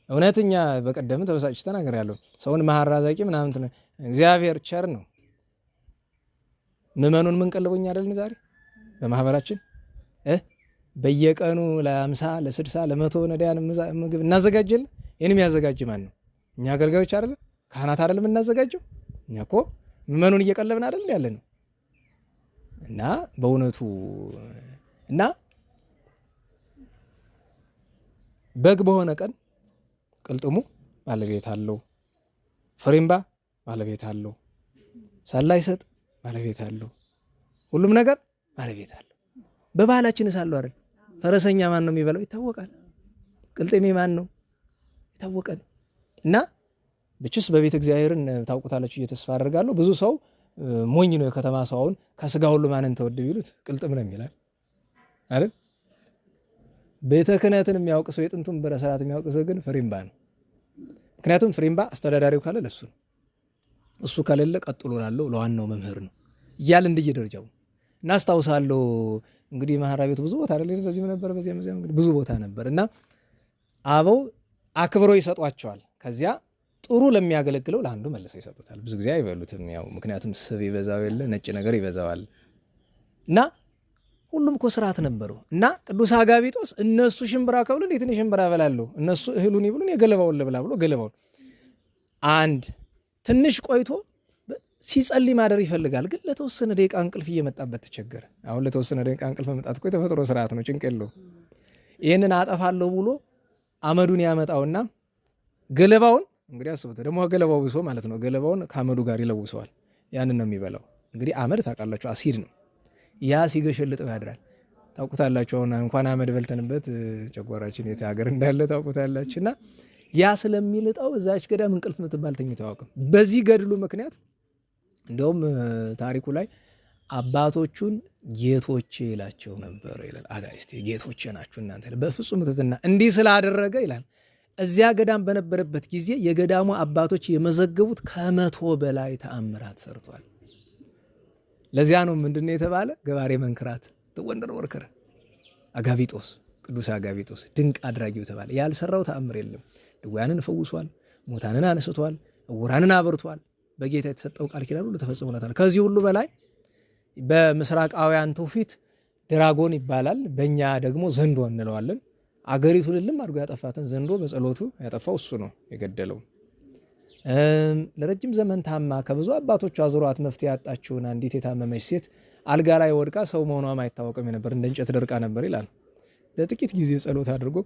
እውነተኛ በቀደም ተበሳጭ ተናገር ያለው ሰውን መሐራ ዛቂ ምናምን እግዚአብሔር ቸር ነው። ምመኑን ምን ቀልቦኛ አይደልን ዛሬ በማህበራችን በየቀኑ ለ50 ለ60 ለ100 ነዳያን ምግብ እናዘጋጀል። ይሄንም ያዘጋጅ ማን ነው? እኛ አገልጋዮች አይደል? ካህናት አይደለም እናዘጋጀው? እኛ እኮ ምመኑን እየቀለብን አይደል ያለ ነው። እና በእውነቱ እና በግ በሆነ ቀን ቅልጥሙ ባለቤት አለው፣ ፍሬምባ ባለቤት አለው፣ ሳላይ ሰጥ ባለቤት አለው፣ ሁሉም ነገር ባለቤት አለው። በባህላችን ሳለው አይደል? ፈረሰኛ ማን ነው የሚበላው ይታወቃል። ቅልጥሜ ማን ነው ይታወቃል። እና ብቻስ በቤተ እግዚአብሔርን ታውቁታላችሁ እየተስፋ አደርጋለሁ። ብዙ ሰው ሞኝ ነው የከተማ ሰውን ከስጋ ሁሉ ማንን ተወድ ቢሉት ቅልጥም ነው የሚላል አይደል? ቤተ ክህነትን የሚያውቅ ሰው የጥንቱን በረሰራት የሚያውቅ ሰው ግን ፍሬምባ ነው። ምክንያቱም ፍሬምባ አስተዳዳሪው ካለ ለሱ ነው፣ እሱ ከሌለ ቀጥሎ ላለው ለዋናው መምህር ነው እያለ እንደየደረጃው እናስታውሳለሁ። እንግዲህ ማህራ ቤቱ ብዙ ቦታ አይደል? በዚህም ነበር በዚያም እንግዲህ ብዙ ቦታ ነበር እና አበው አክብሮ ይሰጧቸዋል። ከዚያ ጥሩ ለሚያገለግለው ለአንዱ መልሰው ይሰጡታል። ብዙ ጊዜ አይበሉትም፣ ያው ምክንያቱም ስብ ይበዛው የለ ነጭ ነገር ይበዛዋል። እና ሁሉም እኮ ስርዓት ነበረው። እና ቅዱስ አጋቢጦስ እነሱ ሽምብራ ከብሉን የትን ሽምብራ በላለሁ እነሱ እህሉን ይብሉን የገለባውን ልብላ ብሎ ገለባውን አንድ ትንሽ ቆይቶ ሲጸልይ ማደር ይፈልጋል። ግን ለተወሰነ ደቂቃ እንቅልፍ እየመጣበት ተቸገረ። አሁን ለተወሰነ ደቂቃ እንቅልፍ መምጣት እኮ የተፈጥሮ ስርዓት ነው፣ ጭንቅ የለውም። ይህንን አጠፋለሁ ብሎ አመዱን ያመጣውና ገለባውን እንግዲህ አስቡት፣ ደግሞ ገለባው ብሶ ማለት ነው። ገለባውን ከአመዱ ጋር ይለውሰዋል። ያንን ነው የሚበላው። እንግዲህ አመድ ታውቃላችሁ አሲድ ነው። ያ ሲገሸልጠው ያድራል። ታውቁታላችሁ። አሁን እንኳን አመድ በልተንበት ጨጓራችን የት ሀገር እንዳለ ታውቁታላችሁና ያ ስለሚልጠው እዛች ገዳም እንቅልፍ ምትባል ተኝቶ አያውቅም። በዚህ ገድሉ ምክንያት እንደውም ታሪኩ ላይ አባቶቹን ጌቶቼ ይላቸው ነበር ይላል። አጋይስቲ ጌቶቼ ናችሁ እናንተ በፍጹም ትትና እንዲህ ስላደረገ ይላል። እዚያ ገዳም በነበረበት ጊዜ የገዳሙ አባቶች የመዘገቡት 100 በላይ ተአምራት ሰርቷል። ለዚያ ነው ምንድነው የተባለ ገባሬ መንክራት ወንደር ወርከረ አጋቢጦስ ቅዱስ አጋቢጦስ ድንቅ አድራጊው ተባለ። ያልሰራው ተአምር የለም። ድውያንን ፈውሷል፣ ሞታንን አንስቷል፣ ዕውራንን አብርቷል። በጌታ የተሰጠው ቃል ኪዳን ሁሉ ተፈጽሞለታል። ከዚህ ሁሉ በላይ በምስራቃውያን ትውፊት ድራጎን ይባላል፣ በእኛ ደግሞ ዘንዶ እንለዋለን። አገሪቱን ልም አድርጎ ያጠፋትን ዘንዶ በጸሎቱ ያጠፋው እሱ ነው የገደለው። ለረጅም ዘመን ታማ ከብዙ አባቶቿ አዝሯት መፍትሄ ያጣችውን አንዲት የታመመች ሴት አልጋ ላይ ወድቃ ሰው መሆኗም አይታወቅም ነበር፣ እንደ እንጨት ደርቃ ነበር ይላል። ለጥቂት ጊዜ ጸሎት አድርጎ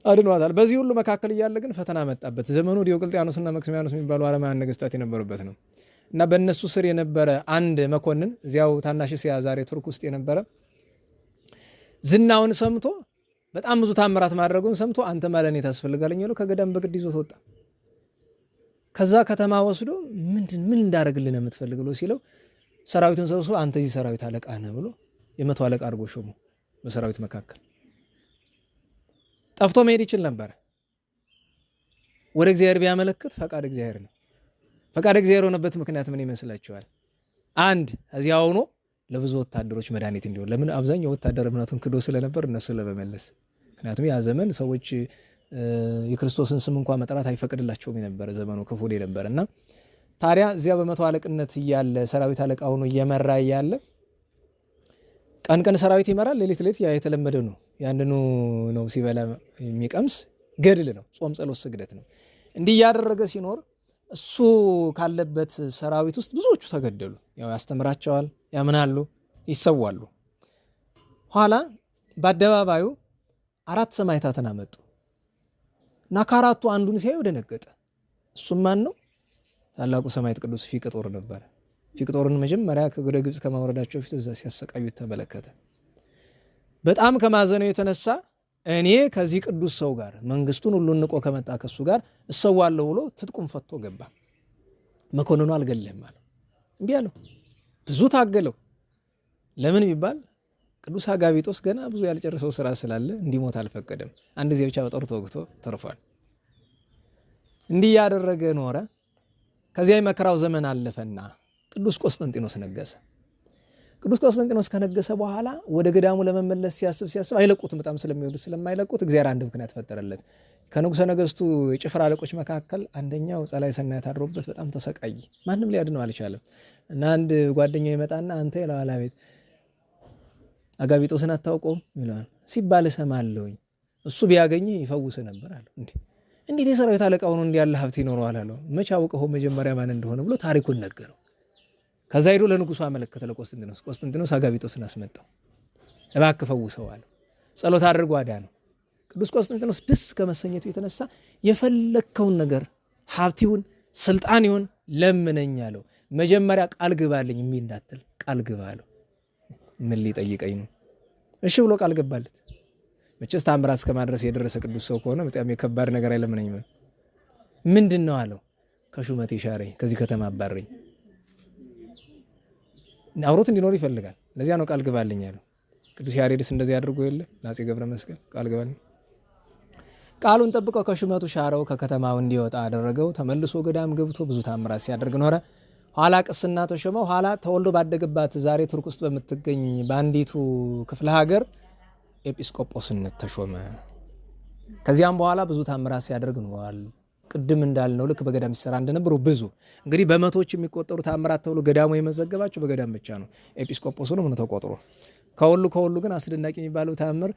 አድኗታል። በዚህ ሁሉ መካከል እያለ ግን ፈተና መጣበት። ዘመኑ ዲዮቅልጥያኖስና መክሲሚያኖስ የሚባሉ አረማውያን ነገስታት የነበሩበት ነው እና በእነሱ ስር የነበረ አንድ መኮንን እዚያው ታናሽ እስያ ዛሬ ቱርክ ውስጥ የነበረ ዝናውን ሰምቶ በጣም ብዙ ታምራት ማድረጉን ሰምቶ አንተ ማለኔ ታስፈልጋለኝ ብሎ ከገዳም በግድ ይዞት ወጣ። ከዛ ከተማ ወስዶ ምን እንዳደርግልህ ነው የምትፈልገው ሲለው ሰራዊቱን ሰብስቦ አንተ እዚህ ሰራዊት አለቃ ነህ ብሎ የመቶ አለቃ አድርጎ ሾሞ በሰራዊት መካከል ጠፍቶ መሄድ ይችል ነበር። ወደ እግዚአብሔር ቢያመለክት ፈቃድ እግዚአብሔር ነው። ፈቃድ እግዚአብሔር ሆነበት ምክንያት ምን ይመስላችኋል? አንድ እዚያ ሆኖ ለብዙ ወታደሮች መድኃኒት እንዲሆን። ለምን? አብዛኛው ወታደር እምነቱን ክዶ ስለነበር እነሱ ለመመለስ። ምክንያቱም ያ ዘመን ሰዎች የክርስቶስን ስም እንኳን መጥራት አይፈቅድላቸውም የነበረ ዘመኑ ክፉ ነበር እና ታዲያ እዚያ በመቶ አለቅነት እያለ ሰራዊት አለቃ ሆኖ እየመራ እያለ ቀን ቀን ሰራዊት ይመራል፣ ሌሊት ሌሊት ያ የተለመደ ነው። ያንኑ ነው ሲበላ የሚቀምስ ገድል ነው፣ ጾም፣ ጸሎት፣ ስግደት ነው። እንዲህ እያደረገ ሲኖር እሱ ካለበት ሰራዊት ውስጥ ብዙዎቹ ተገደሉ። ያው ያስተምራቸዋል፣ ያምናሉ፣ ይሰዋሉ። ኋላ በአደባባዩ 4 ሰማዕታትን አመጡ እና ከአራቱ አንዱን ሲያዩ ደነገጠ። እሱም ማን ነው? ታላቁ ሰማዕት ቅዱስ ፊቅጦር ነበር። ፊቅጦርን መጀመሪያ ወደ ግብጽ ከማውረዳቸው በፊት እዛ ሲያሰቃዩት ተመለከተ። በጣም ከማዘነው የተነሳ እኔ ከዚህ ቅዱስ ሰው ጋር መንግስቱን ሁሉ ንቆ ከመጣ ከሱ ጋር እሰዋለሁ ብሎ ትጥቁን ፈቶ ገባ። መኮንኑ አልገልህም አለው። እምቢ አለው። ብዙ ታገለው። ለምን ቢባል ቅዱስ አጋቢጦስ ገና ብዙ ያልጨረሰው ስራ ስላለ እንዲሞት አልፈቀደም። አንድ ጊዜ ብቻ በጦር ተወግቶ ተርፏል። እንዲህ ያደረገ ኖረ። ከዚያ የመከራው ዘመን አለፈና ቅዱስ ቆስጠንጢኖስ ነገሰ። ቅዱስ ቆስጠንጢኖስ ከነገሰ በኋላ ወደ ገዳሙ ለመመለስ ሲያስብ አይለቁትም። በጣም ስለሚወዱት ስለማይለቁት እግዚአብሔር አንድ ምክንያት ፈጠረለት። ከንጉሠ ነገስቱ የጭፍራ አለቆች መካከል አንደኛው ጸላይ ሰናያት አድሮበት በጣም ተሰቃይ፣ ማንም ሊያድነው አልቻለም። እና አንድ ጓደኛው ይመጣና አንተ ይለዋል፣ አቤት አጋቢጦስን አታውቀውም ይለዋል። ሲባል እሰማለሁኝ፣ እሱ ቢያገኝ ይፈውስ ነበር አለው። እንዴት የሰራዊት አለቃ ሆኖ እንዲህ ያለ ሀብት ይኖረዋል አለው። መቼ አውቀው መጀመሪያ ማን እንደሆነ ብሎ ታሪኩን ነገረው። ከዛ ሄዶ ለንጉሱ አመለከተ ለቆስጠንጢኖስ። ቆስጠንጢኖስ አጋቢጦስን አስመጣው። እባክህ ፈውሰው አለው። ጸሎት አድርጎ አዳነው። ቅዱስ ቆስጠንጢኖስ ደስ ከመሰኘቱ የተነሳ የፈለከውን ነገር ሀብት ይሁን ስልጣን ይሁን ለምነኝ አለው። መጀመሪያ ቃል ግባልኝ እምቢ እንዳትል ቃል ግባ አለው። ምን ሊጠይቀኝ ነው? እሺ ብሎ ቃል ገባለት። መቼስ ተአምራት እስከማድረስ የደረሰ ቅዱስ ሰው ከሆነ በጣም የከባድ ነገር አይለምነኝም። ምንድን ነው አለው። ከሹመቴ ሻረኝ፣ ከዚህ ከተማ አባረኝ። አብሮት እንዲኖር ይፈልጋል። ለዚያ ነው ቃል ግባልኝ አለው። ቅዱስ ያሬድስ እንደዚህ አድርጎ የለ ለአፄ ገብረ መስቀል ቃል ግባልኝ። ቃሉን ጠብቀው ከሹመቱ ሻረው፣ ከከተማው እንዲወጣ አደረገው። ተመልሶ ገዳም ገብቶ ብዙ ተአምራት ሲያደርግ ኖረ። ኋላ ቅስና ተሾመው። ኋላ ተወልዶ ባደገባት ዛሬ ቱርክ ውስጥ በምትገኝ በአንዲቱ ክፍለ ሀገር ኤጲስቆጶስነት ተሾመ። ከዚያም በኋላ ብዙ ተአምራት ሲያደርግ ኖሯል። ቅድም እንዳልነው ልክ በገዳም ሲሰራ እንደነበሩ ብዙ እንግዲህ በመቶዎች የሚቆጠሩ ተአምራት ተብሎ ገዳሙ የመዘገባቸው በገዳም ብቻ ነው። ኤጲስቆጶሱንም ነው ተቆጥሮ። ከሁሉ ግን አስደናቂ የሚባለው ተአምር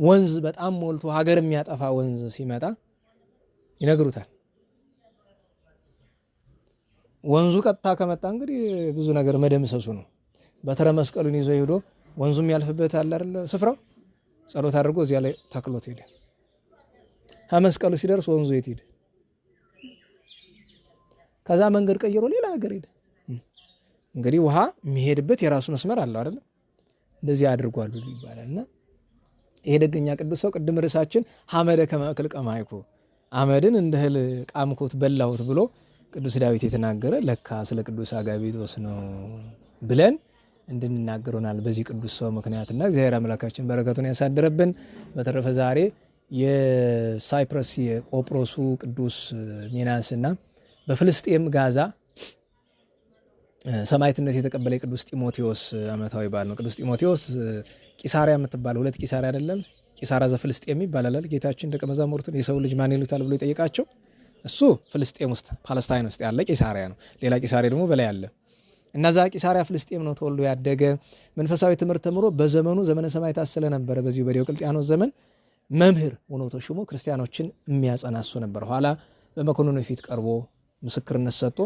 ወንዝ በጣም ሞልቶ ሀገር የሚያጠፋ ወንዝ ሲመጣ ይነግሩታል። ወንዙ ቀጥታ ከመጣ እንግዲህ ብዙ ነገር መደምሰሱ ነው። በትረ መስቀሉን ይዞ ሄዶ ወንዙም ያልፍበት አለ አይደል ስፍራው፣ ጸሎት አድርጎ እዚያ ላይ ተክሎት ሄደ። መስቀሉ ሲደርስ ወንዙ የት ሄደ? ከዛ መንገድ ቀይሮ ሌላ ሀገር ሄደ። እንግዲህ ውሃ የሚሄድበት የራሱ መስመር አለው አይደል? እንደዚህ አድርጓል ይባላልና ይሄ ደገኛ ቅዱስ ሰው ቅድም ርዕሳችን ሐመደ ከመእክል ቀማይኩ አመድን እንደ እህል ቃምኩት በላሁት ብሎ ቅዱስ ዳዊት የተናገረ ለካ ስለ ቅዱስ አጋቢጦስ ነው ብለን እንድንናገሩናል በዚህ ቅዱስ ሰው ምክንያትና እግዚአብሔር አምላካችን በረከቱን ያሳድርብን። በተረፈ ዛሬ የሳይፕረስ የቆጵሮሱ ቅዱስ ሚናስና በፍልስጤም ጋዛ ሰማዕትነት የተቀበለ ቅዱስ ጢሞቴዎስ ዓመታዊ በዓል ነው። ቅዱስ ጢሞቴዎስ ቂሳሪያ የምትባል ሁለት ቂሳሪያ አይደለም ቂሳራ ዘፍልስጤም ይባላል። ጌታችን ደቀ መዛሙርቱን የሰው ልጅ ማን ይሉታል ብሎ ይጠይቃቸው። እሱ ፍልስጤም ውስጥ ፓለስታይን ውስጥ ያለ ቂሳሪያ ነው። ሌላ ቂሳሪያ ደግሞ በላይ አለ። እነዛ ቂሳሪያ ፍልስጤም ነው ተወልዶ ያደገ። መንፈሳዊ ትምህርት ተምሮ በዘመኑ ዘመነ ሰማዕታት ስለነበረ በዚሁ በዲዮቅልጥያኖስ ዘመን መምህር ሆኖ ተሾሞ ክርስቲያኖችን የሚያጸናሱ ነበር። ኋላ በመኮንኑ ፊት ቀርቦ ምስክርነት ሰጥቶ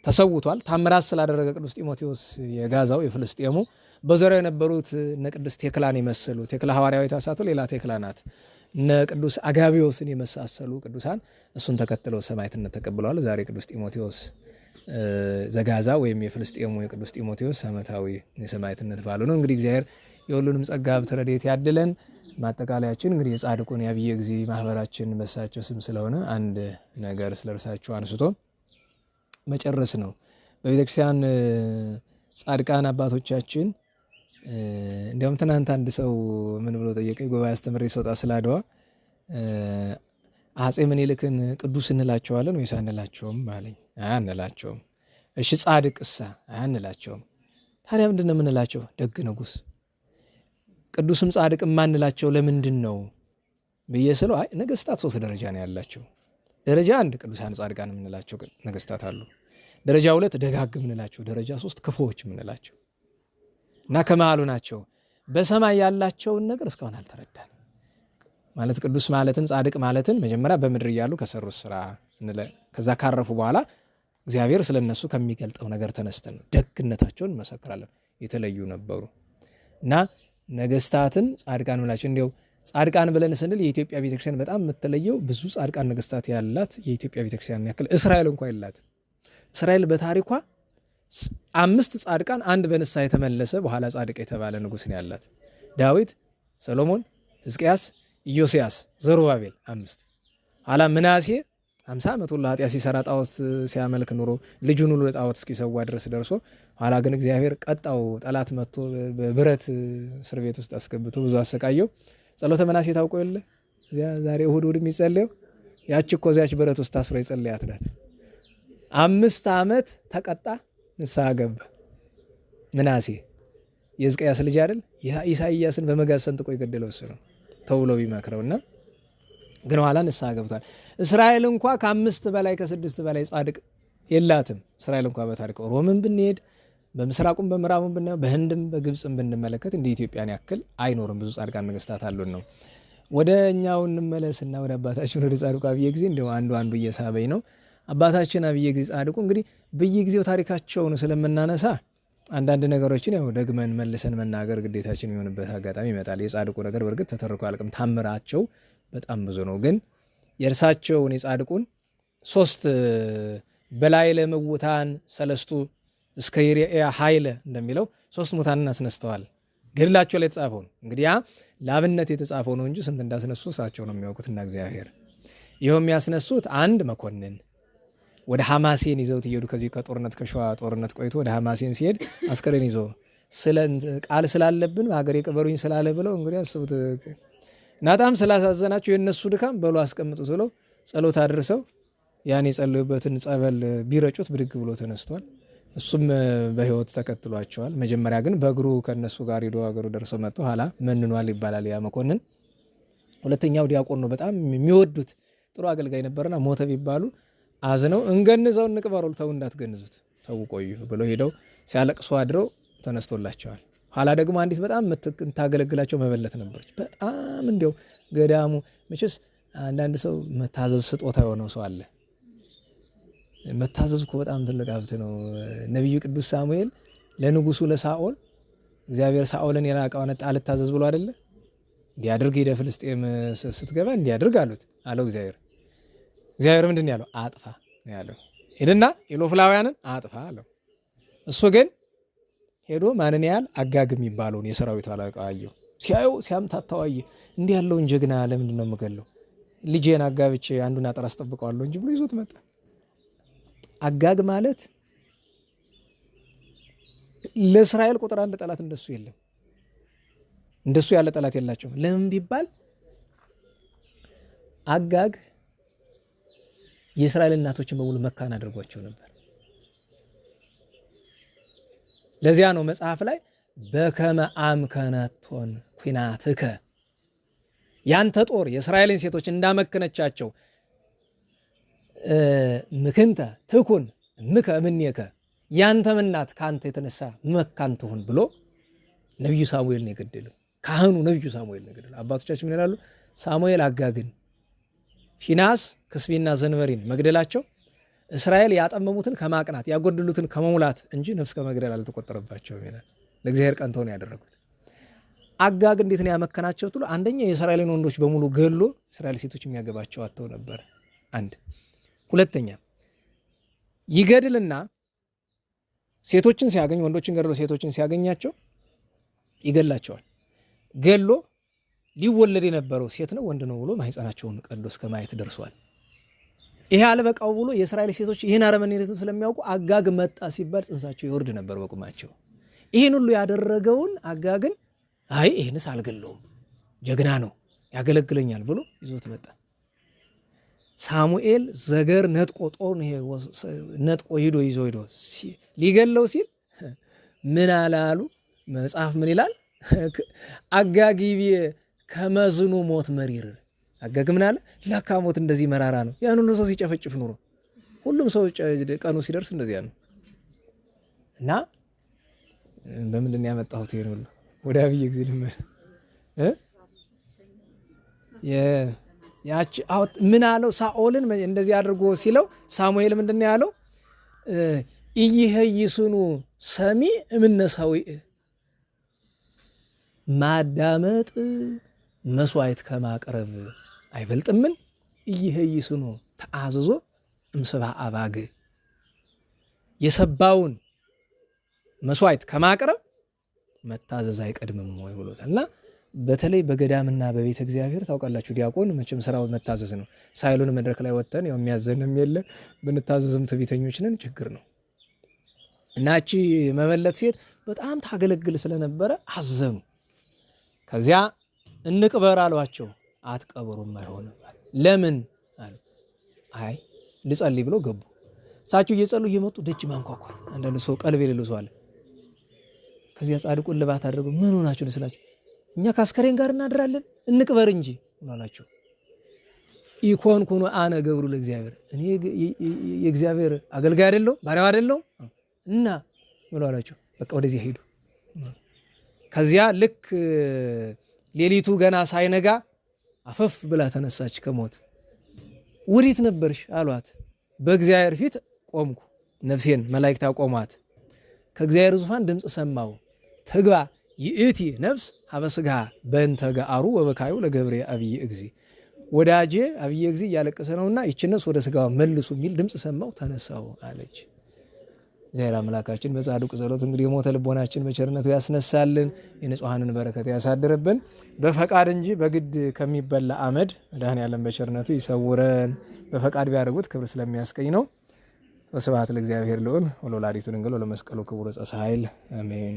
ተሰውቷል። ታምራት ስላደረገ ቅዱስ ጢሞቴዎስ የጋዛው የፍልስጤሙ በዙሪያው የነበሩት እነ ቅዱስ ቴክላን የመሰሉ ቴክላ ሐዋርያዊት አሳቱ ሌላ ቴክላ ናት። እነ ቅዱስ አጋቢዮስን የመሳሰሉ ቅዱሳን እሱን ተከትለው ሰማዕትነት ተቀብለዋል። ዛሬ ቅዱስ ጢሞቴዎስ ዘጋዛ ወይም የፍልስጤሙ የቅዱስ ጢሞቴዎስ ዓመታዊ የሰማዕትነት በዓሉ ነው። እንግዲህ እግዚአብሔር የሁሉንም ጸጋ በተረድኤት ያድለን። ማጠቃለያችን እንግዲህ የጻድቁን የአብየ እግዚእ ማህበራችን በሳቸው ስም ስለሆነ አንድ ነገር ስለርሳቸው አንስቶ መጨረስ ነው። በቤተክርስቲያን ጻድቃን አባቶቻችን እንዲያውም ትናንት አንድ ሰው ምን ብሎ ጠየቀኝ፣ ጉባኤ አስተምሬ ስወጣ ስለ አድዋ አፄ ምኒልክን ቅዱስ እንላቸዋለን ወይስ አንላቸውም አለኝ። አንላቸውም። እሺ ጻድቅሳ? አንላቸውም። ታዲያ ምንድን ነው የምንላቸው? ደግ ንጉሥ። ቅዱስም ጻድቅ የማንላቸው ለምንድን ነው ብዬ ስለው፣ አይ ነገስታት 3 ደረጃ ነው ያላቸው። ደረጃ 1 ቅዱሳን ጻድቃን የምንላቸው ነገስታት አሉ። ደረጃ 2 ደጋግ የምንላቸው፣ ደረጃ 3 ክፉዎች የምንላቸው እና ከመሃሉ ናቸው። በሰማይ ያላቸውን ነገር እስካሁን አልተረዳን። ማለት ቅዱስ ማለትን ጻድቅ ማለትን መጀመሪያ በምድር እያሉ ከሰሩት ስራ ከዛ ካረፉ በኋላ እግዚአብሔር ስለነሱ ከሚገልጠው ነገር ተነስተን ደግነታቸውን እንመሰክራለን። የተለዩ ነበሩ እና ነገስታትን ጻድቃን እንላቸው። እንዲያው ጻድቃን ብለን ስንል የኢትዮጵያ ቤተክርስቲያን በጣም የምትለየው ብዙ ጻድቃን ነገስታት ያላት የኢትዮጵያ ቤተክርስቲያን ያክል እስራኤል እንኳን የላት። እስራኤል በታሪኳ 5 ጻድቃን፣ 1 በንስሐ የተመለሰ በኋላ ጻድቅ የተባለ ንጉስ ነው ያላት። ዳዊት፣ ሰሎሞን፣ ሕዝቅያስ፣ ኢዮስያስ፣ ዘሩባቤል 5። ኋላ ምናሴ 50 ዓመት ሁሉ ኃጢአት ሲሰራ ጣዖት ሲያመልክ ኑሮ ልጁን ሁሉ ጣዖት እስኪሰዋ ድረስ ደርሶ ኋላ ግን እግዚአብሔር ቀጣው። ጠላት መጥቶ በብረት እስር ቤት ውስጥ አስገብቶ ብዙ አሰቃየው። ጸሎተ ምናሴ ታውቆ የለ ዛሬ እሑድ የሚጸልየው ያቺ እኮ እዚያች ብረት ውስጥ ታስሮ የጸለያት ናት። 5 ዓመት ተቀጣ፣ ንስሐ ገባ ምናሴ። የሕዝቅያስ ልጅ አይደል? ኢሳይያስን በመጋዝ ሰንጥቆ የገደለው እሱ ነው ተብሎ ቢመክረውና ግን ኋላ ንስሐ ገብቷል። እስራኤል እንኳ ከ5 በላይ ከ6 በላይ ጻድቅ የላትም። እስራኤል እንኳ በታሪክ ሮምን ብንሄድ በምስራቁም በምዕራቡም ብናየው በህንድም በግብፅም ብንመለከት እንደ ኢትዮጵያን ያክል አይኖርም። ብዙ ጻድቃን ነገስታት አሉን ነው። ወደ እኛው እንመለስና ወደ አባታችን ወደ ጻድቁ አብየ ጊዜ እንደው አንዱ እየሳበኝ ነው። አባታችን አብየ ጊዜ ጻድቁ እንግዲህ በየጊዜው ታሪካቸውን ስለምናነሳ አንዳንድ ነገሮችን ያው ደግመን መልሰን መናገር ግዴታችን የሚሆንበት አጋጣሚ ይመጣል። የጻድቁ ነገር በእርግጥ ተተርኮ አልቅም፣ ታምራቸው በጣም ብዙ ነው። ግን የእርሳቸውን የጻድቁን 3 በላይ ለምውታን ሰለስቱ እስከ ይርያ ኃይለ እንደሚለው 3 ሙታንን አስነስተዋል። ገድላቸው ላይ የተጻፈው ነው። እንግዲህ ያ ለአብነት የተጻፈው ነው እንጂ ስንት እንዳስነሱ እሳቸው ነው የሚያውቁትና እግዚአብሔር። ይኸውም ያስነሱት 1 መኮንን ወደ ሐማሴን ይዘውት እየሄዱ ከዚህ ከጦርነት ከሸዋ ጦርነት ቆይቶ ወደ ሐማሴን ሲሄድ አስከሬን ይዞ ቃል ስላለብን በሀገር የቀበሩኝ ስላለ ብለው እንግዲህ አስቡት። ናታም ስላሳዘናቸው የእነሱ ድካም በሉ አስቀምጡት ብለው ጸሎት አድርሰው ያን የጸለዩበትን ጸበል ቢረጩት ብድግ ብሎ ተነስቷል። እሱም በህይወት ተከትሏቸዋል። መጀመሪያ ግን በእግሩ ከነሱ ጋር ሄዶ ሀገሩ ደርሶ መጥቶ ኋላ መንኗል ይባላል ያ መኮንን። ሁለተኛው ዲያቆን ነው። በጣም የሚወዱት ጥሩ አገልጋይ ነበርና ሞተ ቢባሉ አዝነው እንገንዘው እንቅበረው፣ ተው እንዳትገንዙት ተው ቆዩ ብለው ሄደው ሲያለቅሱ አድረው ተነስቶላቸዋል። ኋላ ደግሞ አንዲት በጣም የምታገለግላቸው መበለት ነበረች። በጣም እንዲያው ገዳሙ መቼስ አንዳንድ ሰው መታዘዝ ስጦታ የሆነው ሰው አለ። መታዘዝ እኮ በጣም ትልቅ ሀብት ነው። ነቢዩ ቅዱስ ሳሙኤል ለንጉሱ ለሳኦል እግዚአብሔር ሳኦልን የላቀውን አልታዘዝ ብሎ አይደለ እንዲያድርግ ሄደ ፍልስጤም ስትገባ እንዲያድርግ አለው እግዚአብሔር። እግዚአብሔር ምንድን ያለው? አጥፋ ያለው። ሄድና ኢሎፍላውያንን አጥፋ አለው። እሱ ግን ሄዶ ማንን ያህል አጋግ የሚባለውን የሰራዊት አለቃ አየው። ሲያየው ሲያምታታው አየ። እንዲህ ያለውን ጀግና ለምንድን ነው የምገለው? ልጄን አጋብቼ አንዱን አጥር አስጠብቀዋለሁ እንጂ ብሎ ይዞት መጣ። አጋግ ማለት ለእስራኤል ቁጥር 1 ጠላት እንደሱ የለም። እንደሱ ያለ ጠላት የላቸውም። ለምን ቢባል አጋግ የእስራኤል እናቶችን በሙሉ መካን አድርጓቸው ነበር። ለዚያ ነው መጽሐፍ ላይ በከመ አምከነቶን ኩናትከ፣ ያንተ ጦር የእስራኤልን ሴቶች እንዳመከነቻቸው ምክንተ ትኩን እምከ እምኔከ፣ ያንተም እናት ከአንተ የተነሳ መካን ትሁን ብሎ ነቢዩ ሳሙኤል ነው የገደለው። ካህኑ ነቢዩ ሳሙኤል ነው የገደለው። አባቶቻችን ምን ይላሉ? ሳሙኤል አጋግን፣ ፊናስ ክስቢና ዘንበሪን መግደላቸው እስራኤል ያጠመሙትን ከማቅናት ያጎደሉትን ከመሙላት እንጂ ነፍስ ከመግደል አልተቆጠረባቸውም ይላል። ለእግዚአብሔር ቀንተው ነው ያደረጉት። አጋግ እንዴት ነው ያመከናቸው ትሉ? አንደኛ የእስራኤልን ወንዶች በሙሉ ገሎ እስራኤል ሴቶች የሚያገባቸው አጥተው ነበር። አንድ ሁለተኛ ይገድልና ሴቶችን ሲያገኝ ወንዶችን ገድሎ ሴቶችን ሲያገኛቸው ይገላቸዋል። ገሎ ሊወለድ የነበረው ሴት ነው ወንድ ነው ብሎ ማህፀናቸውን ቀዶ እስከ ማየት ደርሷል። ይሄ አልበቃው ብሎ የእስራኤል ሴቶች ይህን አረመኔነትን ስለሚያውቁ አጋግ መጣ ሲባል ጽንሳቸው ይወርድ ነበር በቁማቸው። ይህን ሁሉ ያደረገውን አጋግን አይ ይህንስ አልገለውም ጀግና ነው ያገለግለኛል ብሎ ይዞት መጣ። ሳሙኤል ዘገር ነጥቆ ጦር ነጥቆ ሂዶ ሊገለው ሲል ምን አላሉ? መጽሐፍ ምን ይላል? አጋጊቤ ከመዝኑ ሞት መሪር። አጋግ ምን አለ? ለካ ሞት እንደዚህ መራራ ነው። ያን ሁሉ ሰው ሲጨፈጭፍ ኑሮ ሁሉም ሰው ቀኑ ሲደርስ እንደዚያ ነው። እና በምንድን ያመጣሁት ይሄን ሁሉ ወደ አብይ ጊዜ ልመድ ያቺ ምን አለው? ሳኦልን እንደዚህ አድርጎ ሲለው ሳሙኤል ምንድነው ያለው? ኢይሄይስኑ ሰሚ እምነሳዊ ማዳመጥ መስዋዕት ከማቅረብ አይበልጥምን? ኢይሄይስኑ ተአዝዞ እምሰባ አባግ የሰባውን መስዋዕት ከማቅረብ መታዘዝ አይቀድምም ወይ ብሎታልና በተለይ በገዳምና በቤተ እግዚአብሔር ታውቃላችሁ ዲያቆን መቼም ስራው መታዘዝ ነው። ሳይሉን መድረክ ላይ ወጥተን ያው የሚያዘንም የለ ብንታዘዝም ትዕቢተኞች ነን፣ ችግር ነው። እናቺ መመለት ሴት በጣም ታገለግል ስለነበረ አዘኑ። ከዚያ እንቅበር አሏቸው። አትቀበሩም አይሆንም። ለምን አሉ። አይ ልጸልይ ብሎ ገቡ። እሳቸው እየጸሉ እየመጡ ደጅ ማንኳኳት። አንዳንድ ሰው ቀልብ የሌለው ሰው አለ። ከዚያ ጻድቁን ልባት አድርገው ምን ሆናችሁ ልስላቸው፣ እኛ ከአስከሬን ጋር እናድራለን እንቅበር እንጂ አላቸው። ኢኮንኩኑ አነ ገብሩ ለእግዚአብሔር፣ እኔ የእግዚአብሔር አገልጋይ አይደለሁ ባሪያው አይደለሁ እና ብሎ አላቸው። በቃ ወደዚህ ሄዱ። ከዚያ ልክ ሌሊቱ ገና ሳይነጋ አፈፍ ብላ ተነሳች ከሞት። ወዴት ነበርሽ አሏት። በእግዚአብሔር ፊት ቆምኩ፣ ነፍሴን መላእክት አቆሟት። ከእግዚአብሔር ዙፋን ድምፅ ሰማው። ትግባ ይእቲ ነፍስ ሀበ ሥጋ በእንተ ገአሩ ወበካዩ ለገብሬ አብይ እግዚ፣ ወዳጄ አብይ እግዚ እያለቀሰ ነውና ይህች ነፍስ ወደ ሥጋዋ መልሱ የሚል ድምፅ ሰማው፣ ተነሳው አለች። እግዚአብሔር አምላካችን በጻድቁ ጸሎት እንግዲህ የሞተ ልቦናችን በቸርነቱ ያስነሳልን፣ የንጹሐንን በረከት ያሳድርብን። በፈቃድ እንጂ በግድ ከሚበላ አመድ መድኃኔዓለም በቸርነቱ ይሰውረን። በፈቃድ ቢያደርጉት ክብር ስለሚያስቀኝ ነው። ወስብሐት ለእግዚአብሔር ልዑል ወለወላዲቱ ድንግል ወለመስቀሉ ክቡር ዕፀ ሣህል አሜን።